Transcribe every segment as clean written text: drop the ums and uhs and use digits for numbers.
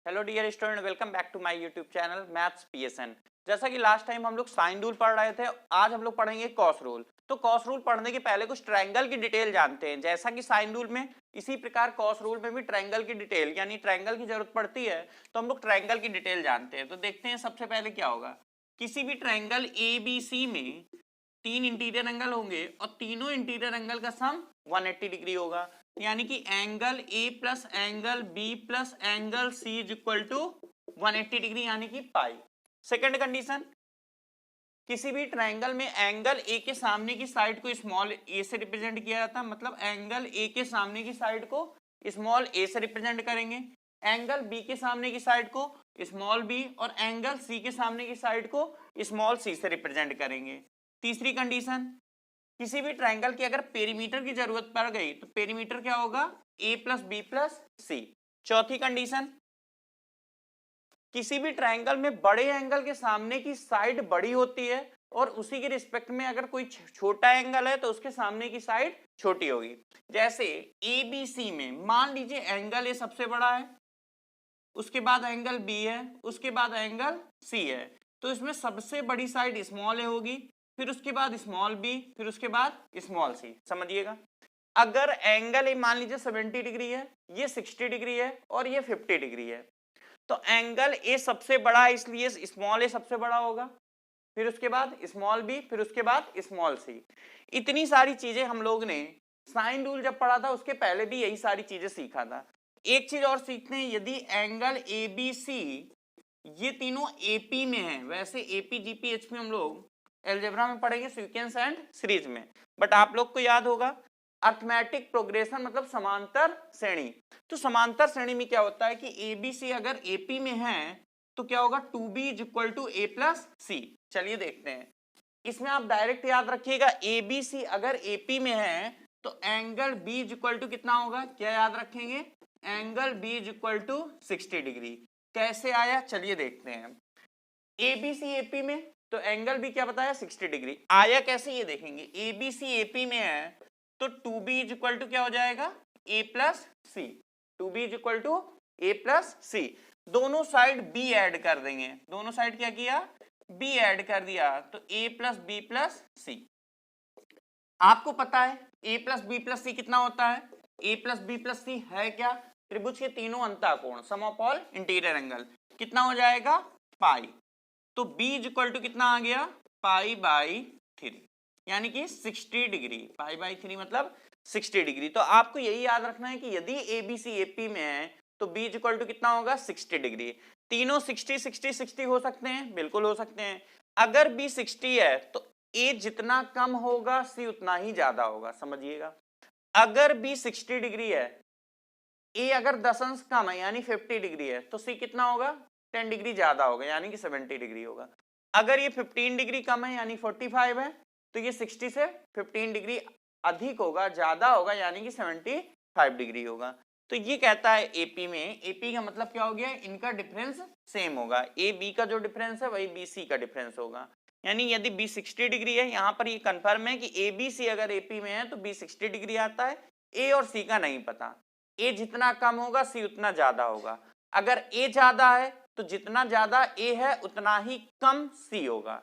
Hello dear student, welcome back to my YouTube channel maths PSN. जैसा कि last time हम लोग sine rule पढ़ रहे थे, आज हम लोग पढ़ेंगे कॉस रूल। तो कॉस रूल पढ़ने के पहले कुछ ट्रायंगल की डिटेल जानते हैं। जैसा कि साइन रूल में, इसी प्रकार कॉस रूल में भी ट्रायंगल की डिटेल यानी ट्रायंगल की जरूरत पड़ती है, तो हम लोग ट्रायंगल की डिटेल जानते हैं। तो देखते हैं सबसे पहले क्या होगा। किसी भी ट्रायंगल ए बी सी में तीन इंटीरियर एंगल होंगे और तीनों इंटीरियर एंगल का सम 180 डिग्री होगा, यानी कि angle A plus angle B plus angle C is equal to 180 degree यानी कि पाई। सेकंड कंडीशन, किसी भी ट्रायंगल में एंगल ए के सामने की साइड को स्मॉल ए से रिप्रेजेंट किया जाता है, मतलब एंगल ए के सामने की साइड को स्मॉल ए से रिप्रेजेंट करेंगे, एंगल बी के सामने की साइड को स्मॉल बी और एंगल सी के सामने की साइड को स्मॉल सी से रिप्रेजेंट करेंगे। तीसरी कंडीशन, किसी भी ट्रायंगल की अगर पेरीमीटर की जरूरत पड़ गई तो पेरीमीटर क्या होगा, ए प्लस बी प्लस सी। चौथी कंडीशन, किसी भी ट्रायंगल में बड़े एंगल के सामने की साइड बड़ी होती है और उसी के रिस्पेक्ट में अगर कोई छोटा एंगल है तो उसके सामने की साइड छोटी होगी। जैसे ए बी सी में मान लीजिए एंगल ए सबसे बड़ा है, उसके बाद एंगल बी है, उसके बाद एंगल सी है, तो इसमें सबसे बड़ी साइड स्मॉल ए होगी, फिर उसके बाद स्मॉल बी, फिर उसके बाद स्मॉल सी। समझिएगा, अगर एंगल ए मान लीजिए 70 डिग्री है, ये 60 डिग्री है और ये 50 डिग्री है, तो एंगल ए सबसे बड़ा है इसलिए स्मॉल ए सबसे बड़ा होगा, फिर उसके बाद स्मॉल बी, फिर उसके बाद स्मॉल सी। इतनी सारी चीजें हम लोग ने साइन रूल जब पढ़ा था उसके पहले भी यही सारी चीजें सीखा था। एक चीज और सीखते हैं, यदि एंगल ए बी सी ये तीनों एपी में है, वैसे एपी जीपी एचपी हम लोग अलजेब्रा में पढ़ेंगे सीक्वेंस एंड सीरीज में, बट आप लोग को याद होगा अर्थमेटिक प्रोग्रेशन मतलब समांतर श्रेणी। तो समांतर श्रेणी में क्या होता है कि एबीसी अगर एपी में है तो क्या होगा, 2b is equal to a plus c. चलिए देखते हैं, इसमें आप डायरेक्ट याद रखिएगा एबीसी अगर एपी में है तो angle B is equal to कितना होगा, क्या याद रखेंगे, angle B is equal to 60 degree. कैसे आया चलिए देखते हैं। एबीसी एपी में तो एंगल भी क्या बताया 60 डिग्री, आया कैसे ये देखेंगे। एबीसी एपी में है तो 2b इज इक्वल टू क्या हो जाएगा, a plus c. 2b is equal to a plus c. दोनों साइड b ऐड कर देंगे, दोनों साइड क्या किया, b ऐड कर दिया, तो a प्लस बी प्लस सी। आपको पता है a प्लस बी प्लस सी कितना होता है, a प्लस बी प्लस सी है क्या, त्रिभुज के तीनों अंतःकोण सम ऑफ ऑल इंटीरियर एंगल, कितना हो जाएगा पाई। तो b इज इक्वल टू कितना आ गया, पाई बाई 3 यानी कि 60 डिग्री। पाई बाई 3 मतलब 60 डिग्री। तो आपको यही याद रखना है कि यदि एबीसी एपी में है तो b इज इक्वल टू कितना होगा 60 डिग्री। तीनों 60 60 60 हो सकते हैं, बिल्कुल हो सकते हैं। अगर b 60 है तो a जितना कम होगा c उतना ही ज्यादा होगा, समझिएगा। अगर b 60 डिग्री है, a अगर 10 अंश कम है यानी 50 डिग्री है, तो c कितना होगा 10 डिग्री ज्यादा होगा यानी कि 70 डिग्री होगा। अगर ये 15 डिग्री कम है यानी 45 है, तो ये 60 से 15 डिग्री अधिक होगा, ज्यादा होगा यानी कि 75 डिग्री होगा। तो ये कहता है एपी में, एपी का मतलब क्या हो गया, इनका डिफरेंस सेम होगा, ए बी का जो डिफरेंस है वही बी सी का डिफरेंस होगा। यानी यदि बी 60 डिग्री है, यहां पर ये कंफर्म है कि ए बी सी अगर एपी में है तो बी 60 डिग्री आता है, ए और सी का नहीं पता। ए जितना कम होगा सी उतना ज्यादा होगा, अगर ए ज्यादा है तो जितना ज्यादा ए है उतना ही कम सी होगा।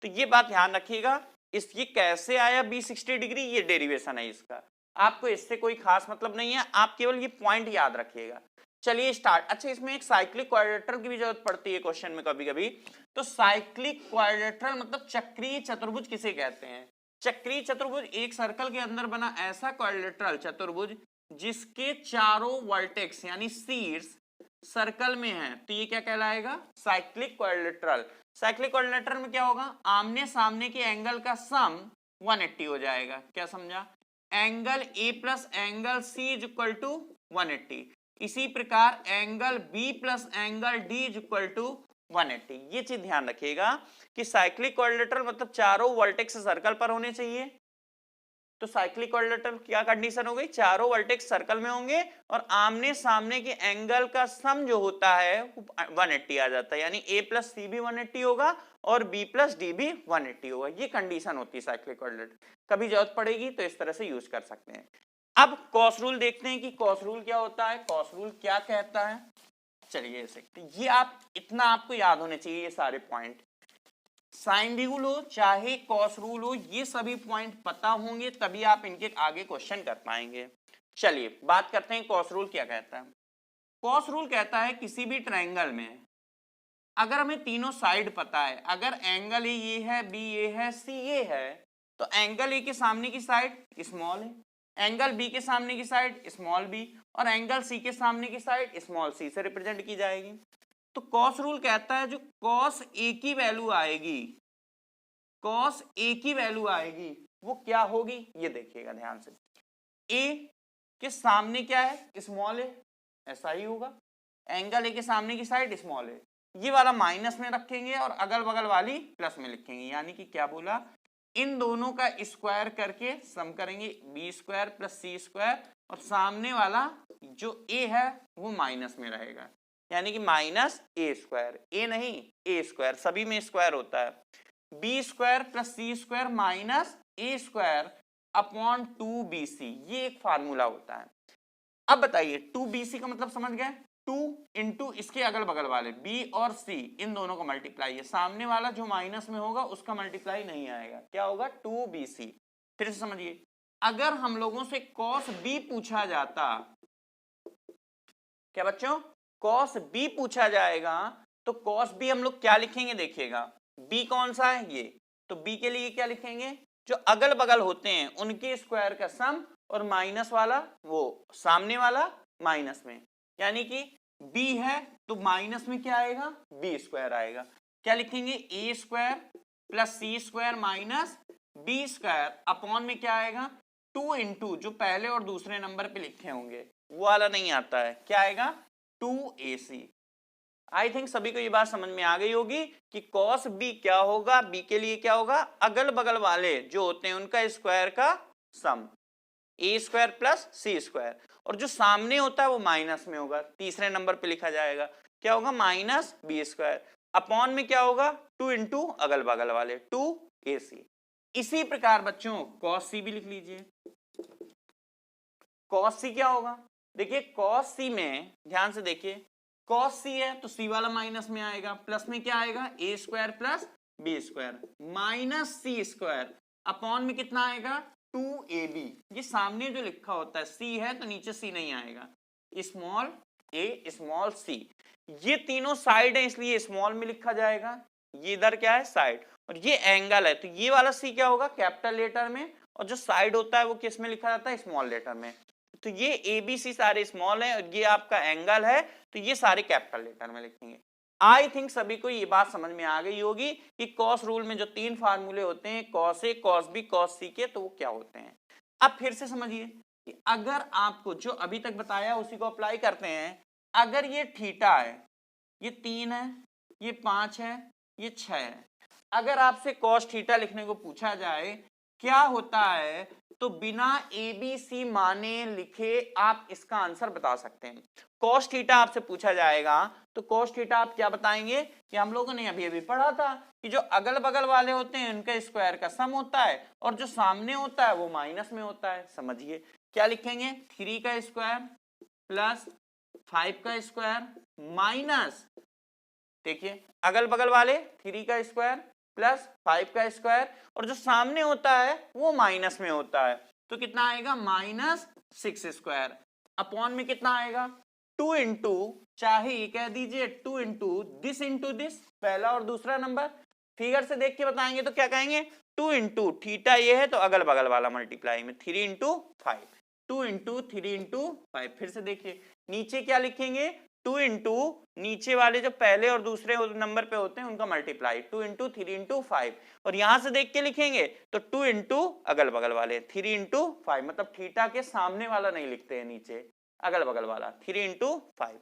तो ये बात ध्यान रखिएगा। ये कैसे आया बी 60 डिग्री, ये डेरिवेशन है इसका, आपको इससे कोई खास मतलब नहीं है, आप केवल ये पॉइंट याद रखिएगा। चलिए स्टार्ट। अच्छा, इसमें एक साइक्लिक क्वाड्रिलेटरल की भी जरूरत पड़ती है क्वेश्चन में कभी कभी। तो साइक्लिक क्वाड्रिलेटरल मतलब चक्रीय चतुर्भुज किसे कहते हैं। चक्रीय चतुर्भुज एक सर्कल के अंदर बना ऐसा क्वाड्रिलेटरल चतुर्भुज जिसके चारों वर्टेक्स यानी शीर्ष सर्कल में है, तो ये क्या कहलाएगा, साइक्लिक क्वाड्रिलेटरल। साइक्लिक क्वाड्रिलेटरल में क्या होगा, आमने सामने के एंगल का सम 180 हो जाएगा। क्या समझा, angle A plus angle C is equal to 180। इसी प्रकार angle B plus angle D is equal to 180। ये चीज ध्यान रखिएगा कि साइक्लिक क्वाड्रिलेटरल मतलब चारों वर्टेक्स सर्कल पर होने चाहिए। तो साइक्लिक क्वाड्रिलेटरल क्या कंडीशन हो गई, चारों वर्टेक्स सर्कल में होंगे और आमने सामने के एंगल का सम जो होता है 180 आ जाता है, यानी a प्लस सी भी 180 होगा और b प्लस डी भी 180 होगा। ये कंडीशन होती है साइक्लिक क्वाड्रिलेटरल, कभी जरूरत पड़ेगी तो इस तरह से यूज कर सकते हैं। अब कॉस रूल देखते हैं कि कॉस रूल क्या होता है, कॉस रूल क्या कहता है। चलिए ऐसे ये आप इतना आपको याद होने चाहिए, ये सारे पॉइंट, साइन रूल हो चाहे कॉस रूल हो, ये सभी पॉइंट पता होंगे तभी आप इनके आगे क्वेश्चन कर पाएंगे। चलिए बात करते हैं कॉस रूल क्या कहता है। कॉस रूल कहता है किसी भी ट्रायंगल में अगर हमें तीनों साइड पता है, अगर एंगल ए ये है, बी ये है, सी ये है, तो एंगल ए के सामने की साइड स्मॉल है, एंगल बी के सामने की साइड स्मॉल बी, और एंगल सी के सामने की साइड स्मॉल सी से रिप्रेजेंट की जाएगी। तो कॉस रूल कहता है जो कॉस ए की वैल्यू आएगी, कॉस ए की वैल्यू आएगी वो क्या होगी, ये देखिएगा ध्यान से। ए के सामने क्या है, स्मॉल है, ऐसा ही होगा। एंगल ए के सामने की साइड स्मॉल है, ये वाला माइनस में रखेंगे और अगल बगल वाली प्लस में लिखेंगे, यानी कि क्या बोला, इन दोनों का स्क्वायर करके सम करेंगे, बी स्क्वायर प्लस सी स्क्वायर, और सामने वाला जो ए है वो माइनस में रहेगा, यानी कि माइनस ए स्क्वायर, ए नहीं ए स्क्वायर, सभी में स्क्वायर होता है, B square plus C square minus a square upon 2bc, ये एक फार्मूला होता है। अब बताइए 2bc का मतलब समझ गए, 2 इंटू इसके अगल बगल वाले b और c, इन दोनों का मल्टीप्लाई है, सामने वाला जो माइनस में होगा उसका मल्टीप्लाई नहीं आएगा, क्या होगा 2bc। फिर से समझिए, अगर हम लोगों से cos b पूछा जाता, क्या बच्चों cos b पूछा जाएगा, तो cos b हम लोग क्या लिखेंगे, देखिएगा b कौन सा है ये, तो b के लिए क्या लिखेंगे, जो अगल बगल होते हैं उनके स्क्वायर का सम, और माइनस वाला वो सामने वाला माइनस में, यानी कि b है तो माइनस में क्या आएगा, b स्क्वायर आएगा, क्या लिखेंगे a square plus C square minus b square upon में क्या आएगा 2 इंटू जो पहले और दूसरे नंबर पे लिखे होंगे वो वाला नहीं आता है, क्या आएगा 2ac। आई थिंक सभी को ये बात समझ में आ गई होगी कि cos b क्या होगा, b के लिए क्या होगा, अगल बगल वाले जो होते हैं उनका स्क्वायर का sum, a square plus C square, और जो सामने होता है वो माइनस में होगा, तीसरे नंबर पे लिखा जाएगा, क्या होगा माइनस बी स्क्वायर, अपॉन में क्या होगा 2 इंटू अगल बगल वाले 2ac। इसी प्रकार बच्चों cos c भी लिख लीजिए, cos c क्या होगा, देखिए cos c में ध्यान से देखिए, cos c है तो c वाला माइनस में आएगा, प्लस में क्या आएगा a square plus B square minus C square, upon में कितना आएगा 2ab, ये सामने जो लिखा होता है c है तो नीचे c नहीं आएगा, स्मॉल a स्मॉल c, ये तीनों साइड है इसलिए स्मॉल में लिखा जाएगा, ये इधर क्या है साइड, और ये एंगल है तो ये वाला c क्या होगा कैपिटल लेटर में, और जो साइड होता है वो किस में लिखा जाता है स्मॉल लेटर में, तो ये ए बी सी सारे स्मॉल है, और ये आपका एंगल है तो ये सारे कैपिटल लेटर में लिखेंगे। आई थिंक सभी को ये बात समझ में आ गई होगी कि कॉस रूल में जो 3 फार्मूले होते हैं cos A cos B cos सी के, तो वो क्या होते हैं। अब फिर से समझिए कि अगर आपको जो अभी तक बताया उसी को अप्लाई करते हैं, अगर ये थीटा है, ये 3 है, ये 5 है, ये 6 है, अगर आपसे कॉस थीटा लिखने को पूछा जाए क्या होता है, तो बिना ए बी सी माने लिखे आप इसका आंसर बता सकते हैं। कॉस थीटा आपसे पूछा जाएगा तो कॉस थीटा आप क्या बताएंगे कि हम लोगों ने अभी अभी पढ़ा था कि जो अगल बगल वाले होते हैं उनका स्क्वायर का सम होता है, और जो सामने होता है वो माइनस में होता है। समझिए क्या लिखेंगे, 3 का स्क्वायर प्लस 5 का स्क्वायर माइनस, देखिए अगल बगल वाले 3 का स्क्वायर प्लस 5 का स्क्वायर, और जो सामने होता है वो माइनस में होता है, तो कितना आएगा माइनस 6 स्क्वायर, अपॉन में कितना आएगा 2 इंटू, चाहे ये कह दीजिए 2 इंटू दिस, पहला और दूसरा नंबर, फिगर से देख के बताएंगे तो क्या कहेंगे 2 इंटू थीटा ये है तो अगल बगल वाला मल्टीप्लाई में 3 इंटू 5, 2 इंटू 3 इंटू 5। फिर से देखिए नीचे क्या लिखेंगे 2 इंटू नीचे वाले जो पहले और दूसरे नंबर पे होते हैं उनका मल्टीप्लाई 2 इंटू 3 इंटू 5, और यहां से देख के लिखेंगे तो 2 इंटू अगल बगल वाले 3 इंटू 5, मतलब थीटा के सामने वाला नहीं लिखते हैं, नीचे अगल बगल वाला 3 इंटू 5।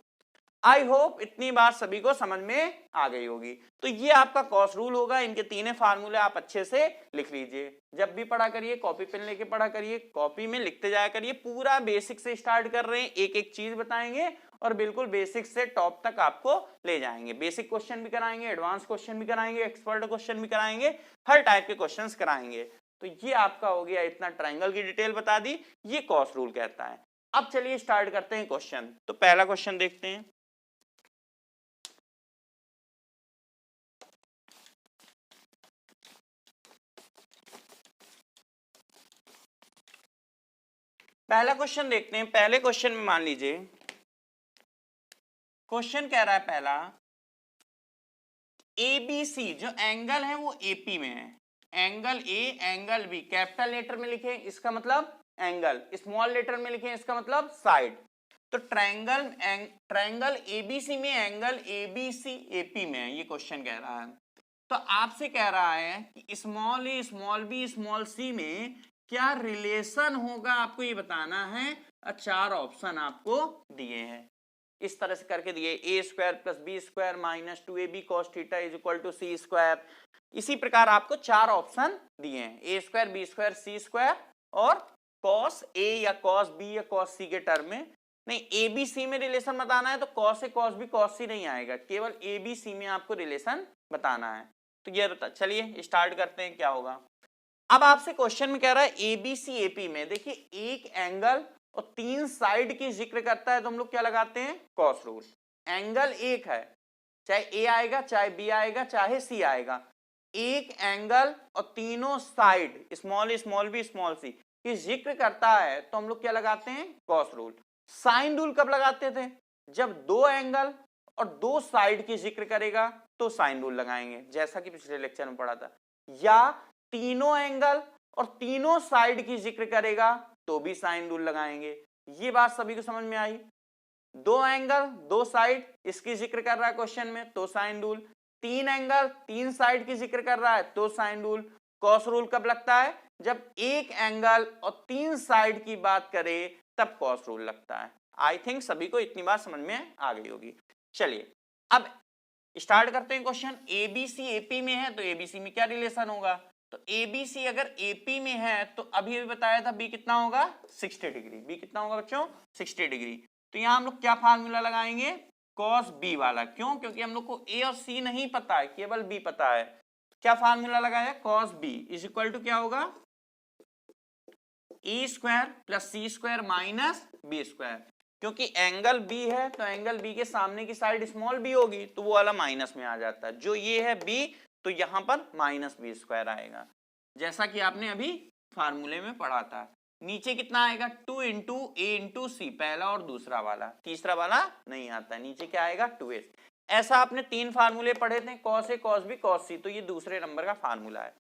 आई होप इतनी बात सभी को समझ में आ गई होगी। तो ये आपका कॉस रूल होगा, इनके तीनों फार्मूले आप अच्छे से लिख लीजिए, जब भी पढ़ा करिए कॉपी पेन लेके पढ़ा करिए, कॉपी में लिखते जाया करिए, पूरा बेसिक से स्टार्ट कर रहे हैं, एक एक चीज बताएंगे और बिल्कुल बेसिक से टॉप तक आपको ले जाएंगे, बेसिक क्वेश्चन भी कराएंगे, एडवांस क्वेश्चन भी कराएंगे, एक्सपर्ट क्वेश्चन भी कराएंगे, हर टाइप के क्वेश्चंस कराएंगे। तो ये आपका हो गया, इतना ट्रायंगल की डिटेल बता दी, ये कॉस रूल कहता है। अब चलिए स्टार्ट करते हैं क्वेश्चन। तो पहला क्वेश्चन देखते हैं, पहला क्वेश्चन देखते हैं। पहले क्वेश्चन में मान लीजिए, क्वेश्चन कह रहा है पहला, एबीसी जो एंगल है वो एपी में है, angle A angle B, capital letter में लिखे इसका मतलब एंगल, स्मॉल लेटर में लिखे इसका मतलब साइड। तो ट्रायंगल एबीसी में एंगल एबीसी एपी में है, ये क्वेश्चन कह रहा है। तो आपसे कह रहा है कि स्मॉल ए स्मॉल बी स्मॉल सी में क्या रिलेशन होगा, आपको ये बताना है। 4 ऑप्शन आपको दिए हैं, इस तरह से करके दिए, A square plus B square minus 2ab cos theta is equal to C square. इसी प्रकार आपको 4 ऑप्शन दिए हैं, ए स्क्वायर बी स्क्वायर सी स्क्वायर और cos ए या cos बी या cos सी के टर्म में। नहीं, ए बी सी में रिलेशन बताना है तो cos ए cos बी cos सी नहीं आएगा, केवल ए बी सी में आपको रिलेशन बताना है। तो ये बता, चलिए स्टार्ट करते हैं क्या होगा। अब आपसे क्वेश्चन में कह रहा है एबीसी एपी में, देखिए एक एंगल और 3 साइड की जिक्र करता है तो हम लोग क्या लगाते हैं, कॉस रूल। एंगल एक है, चाहे ए आएगा चाहे बी आएगा चाहे सी आएगा, एक एंगल और तीनों side small B small C की जिक्र करता है तो हम लोग क्या लगाते हैं, कॉस रूल। साइन रूल कब लगाते थे, जब 2 एंगल और 2 साइड की जिक्र करेगा तो साइन रूल लगाएंगे, जैसा कि पिछले लेक्चर में पढ़ा था। या तीनों एंगल और तीनों साइड की जिक्र करेगा तो भी साइन रूल लगाएंगे। ये बात सभी को समझ में आई। 2 एंगल 2 साइड इसकी जिक्र कर रहा है क्वेश्चन में तो साइन रूल, 3 एंगल 3 साइड की जिक्र कर रहा है तो साइन रूल। कॉस रूल कब लगता है, जब एक एंगल और 3 साइड की बात करे तब कॉस रूल लगता है। आई थिंक सभी को इतनी बात समझ में आ गई होगी। चलिए अब स्टार्ट करते हैं क्वेश्चन। एबीसी एपी में है तो एबीसी में क्या रिलेशन होगा, तो एबीसी अगर एपी में है तो अभी बताया था बी कितना होगा, 60 डिग्री। बी कितना होगा बच्चों, 60 डिग्री। तो यहां हम लोग क्या फार्मूला लगाएंगे, कॉस बी वाला। क्यों, क्योंकि हम लोग को ए और सी नहीं पता है, केवल बी पता है। क्या फार्मूला लगाया, cos B is equal to क्या होगा, ए स्क्वायर प्लस सी स्क्वायर माइनस बी स्क्वायर। क्योंकि एंगल बी है तो एंगल बी के सामने की साइड स्मॉल बी होगी तो वो वाला माइनस में आ जाता है। जो ये है बी तो यहां पर माइनस बी स्क्वायर आएगा, जैसा कि आपने अभी फार्मूले में पढ़ा था। नीचे कितना आएगा, 2 इंटू ए इंटू सी, पहला और दूसरा वाला, तीसरा वाला नहीं आता है। नीचे क्या आएगा, 2s। ऐसा आपने 3 फार्मूले पढ़े थे, cos A cos B cos सी, तो ये दूसरे नंबर का फार्मूला है।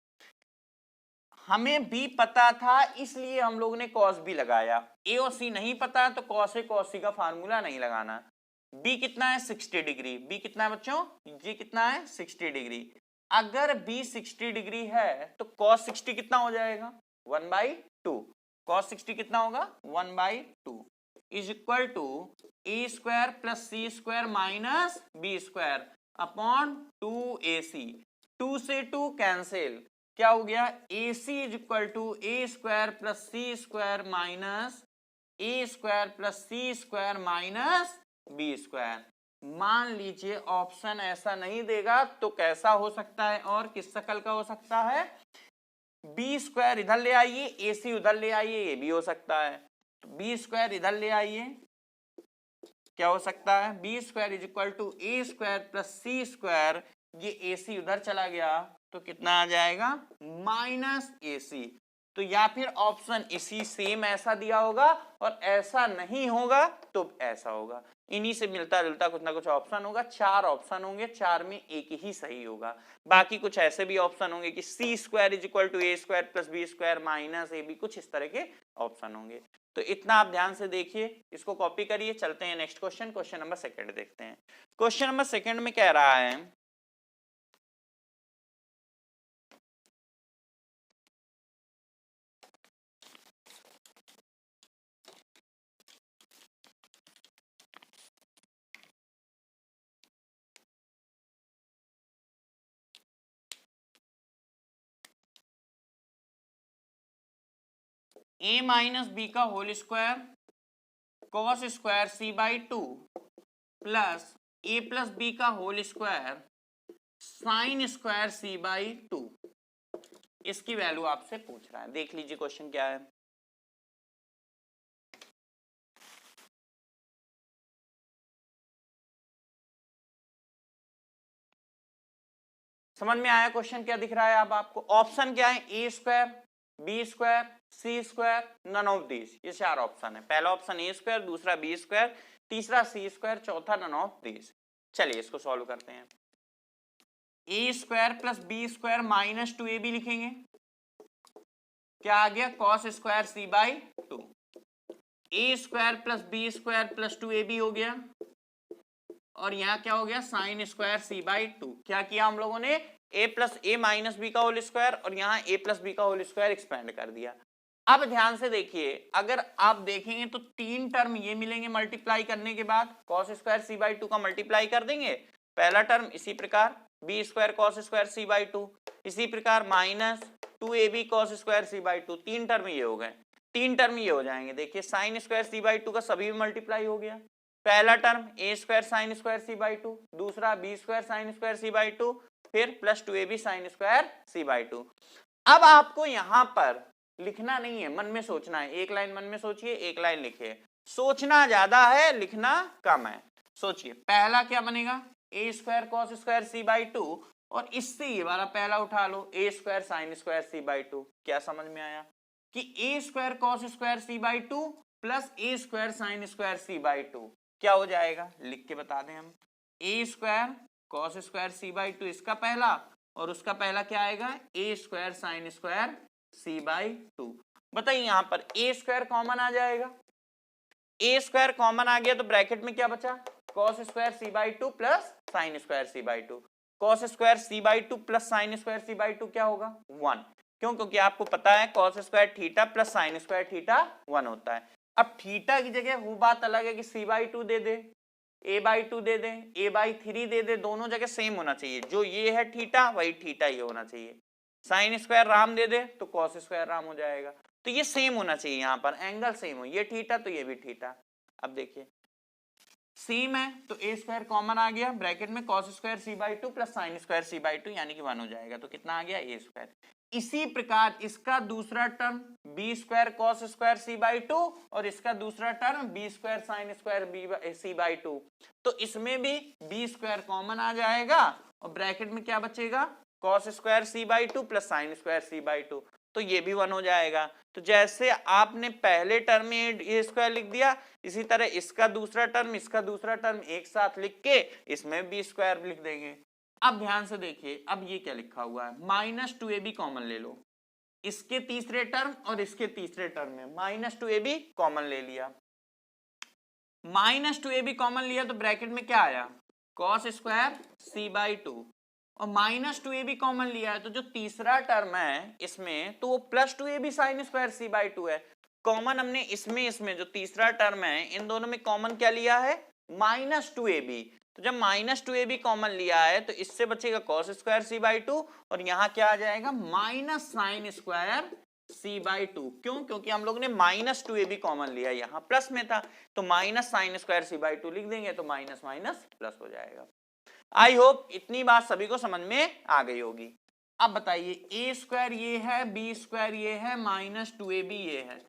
हमें बी पता था इसलिए हम लोग ने कॉस बी लगाया, ए और सी नहीं पता तो कॉस ए कॉस सी का फार्मूला नहीं लगाना। बी कितना है, 60 डिग्री। बी कितना है बच्चों, ये कितना है, 60 डिग्री। अगर बी 60 डिग्री है तो कॉस 60 कितना हो जाएगा, 1/2। कॉस 60 कितना होगा, 1/2 is equal to A square plus C square minus B square upon 2ac। 2 से 2 कैंसिल, क्या हो गया, a c is equal to A square plus C square minus a square plus C square minus B square. मान लीजिए option ऐसा नहीं देगा तो कैसा हो सकता है, और किस शकल का हो सकता है, बी स्क्वायर इधर ले आइए ए सी उधर ले आइए, ये भी हो सकता है। बी स्क्वायर इधर ले आइए, क्या हो सकता है, B square is equal to A square plus C square, ये ए सी उधर चला गया तो कितना आ जाएगा, माइनस ए सी। तो या फिर ऑप्शन इसी सेम ऐसा दिया होगा और ऐसा नहीं होगा तो ऐसा होगा। इन्हीं से मिलता जुलता कुछ ना कुछ ऑप्शन होगा। 4 ऑप्शन होंगे, 4 में एक ही सही होगा। बाकी कुछ ऐसे भी ऑप्शन होंगे कि c square is equal to A square plus B square minus a b, कुछ इस तरह के ऑप्शन होंगे। तो इतना आप ध्यान से देखिए, इसको कॉपी करिए। चलते हैं नेक्स्ट क्वेश्चन, क्वेश्चन नंबर 2 देखते हैं। क्वेश्चन नंबर 2 में कह रहा है, a माइनस बी का whole square cos square C by 2 plus a plus B का whole square sine square C by 2। इसकी वैल्यू आपसे पूछ रहा है। देख लीजिए क्वेश्चन क्या है। समझ में आया क्वेश्चन क्या दिख रहा है। अब आपको ऑप्शन क्या है, a square B square C square, none of this. ये चार ऑप्शन है, पहला ऑप्शन ए स्क्वायर, दूसरा बी स्क्वायर, तीसरा सी स्क्वायर, चौथा नन ऑफ दिस। चलिए इसको सॉल्व करते हैं। ए square plus B square minus 2ab लिखेंगे, क्या आ गया cos square C by 2। A square plus B square plus 2ab हो गया, और यहाँ क्या हो गया साइन स्क्वायर सी बाई 2। क्या किया हम लोगों ने, a plus A minus B का होल स्क्वायर और यहाँ a प्लस बी का होल स्क्वायर एक्सपेंड कर दिया। अब ध्यान से देखिए, अगर आप देखेंगे तो तीन टर्म ये मिलेंगे मल्टीप्लाई करने के बाद, कॉस स्क्वायर सी बाई 2 का मल्टीप्लाई कर देंगे, पहला टर्म इसी प्रकार B square cos square C by 2, इसी प्रकार minus 2ab cos square C by 2, तीन टर्म ये हो गए, तीन टर्म ये हो जाएंगे। देखिए साइन स्क्वायर सी बाई 2 का सभी में मल्टीप्लाई हो गया, पहला term A square sine square C by 2, दूसरा B square sine square C by 2, फिर plus 2ab sine square C by 2। अब आपको यहां पर लिखना नहीं है, मन में सोचना है, एक लाइन मन में सोचिए, एक लाइन लिखिए, सोचना ज्यादा है लिखना कम है। सोचिए पहला क्या बनेगा, a square cos square C by 2, और इससे ये वाला पहला उठा लो a square sine square C by 2। क्या समझ में आया कि a square cos square C by 2 plus a square sine square C by 2 क्या हो जाएगा, लिख के बता दें हम, a square cos square C by 2 इसका पहला, और उसका पहला क्या आएगा a square sine square C by 2। बताइए यहां पर ए स्क्वायर कॉमन आ जाएगा, ए स्क्वायर कॉमन आ गया तो ब्रैकेट में क्या बचा, cos square C by 2 plus sine square C by 2। Cos square C by 2 plus sine square C by 2 क्या होगा 1, क्यों, क्योंकि आपको पता है cos square theta plus sine square theta 1 होता है। अब थीटा की जगह वो बात अलग है कि सी बाई 2 दे दे, ए बाई 2 दे दे, ए बाई 3 दे दे, दोनों जगह सेम होना चाहिए, जो ये है थीटा वही थीटा ये होना चाहिए। साइन स्क्वायर राम दे दे तो कॉस स्क्वायर राम हो जाएगा, तो ये सेम होना चाहिए, यहाँ पर एंगल सेम हो, ये थीटा तो ये भी थीटा। अब देखिए सेम है तो ए स्क्वायर कॉमन आ गया, ब्रैकेट में cos square C by 2 plus sine square C by 2 यानी कि 1 हो जाएगा, तो कितना आ गया ए स्क्वायर। इसी प्रकार इसका दूसरा term B square cos square C by 2 और इसका दूसरा term B square sine square C by 2, तो इसमें भी बी स्क्वायर कॉमन आ जाएगा और ब्रैकेट में क्या बचेगा cos square C by 2 plus sine square C by 2, तो ये भी 1 हो जाएगा। तो जैसे आपने पहले टर्म में ए स्क्वायर लिख दिया, इसी तरह इसका दूसरा टर्म इसका दूसरा टर्म एक साथ लिख के इसमें बी स्क्वायर लिख देंगे। अब ध्यान से देखिए, अब ये क्या लिखा हुआ है, माइनस 2ab कॉमन ले लो, इसके तीसरे टर्म और इसके तीसरे टर्म में माइनस 2ab कॉमन ले लिया, माइनस 2ab कॉमन लिया तो ब्रैकेट में क्या आया कॉस स्क्वायर सी बाई 2, और माइनस 2ab कॉमन लिया है तो जो तीसरा टर्म है इसमें तो वो plus 2ab sine square C by 2 है। कॉमन हमने इसमें जो तीसरा टर्म है इन दोनों में कॉमन क्या लिया है माइनस 2ab, तो जब माइनस 2ab कॉमन लिया है तो इससे बचेगा कॉस स्क्वायर सी बाई 2 और यहाँ क्या आ जाएगा minus sine square C by 2। क्यों, क्योंकि हम लोग ने माइनस 2ab कॉमन लिया, यहाँ प्लस में था तो minus sine square C by 2 लिख देंगे तो माइनस माइनस प्लस हो जाएगा। आई होप इतनी बात सभी को समझ में आ गई होगी। अब बताइए ए स्क्वायर ये है, बी स्क्वायर ये है, माइनस 2ab ये है,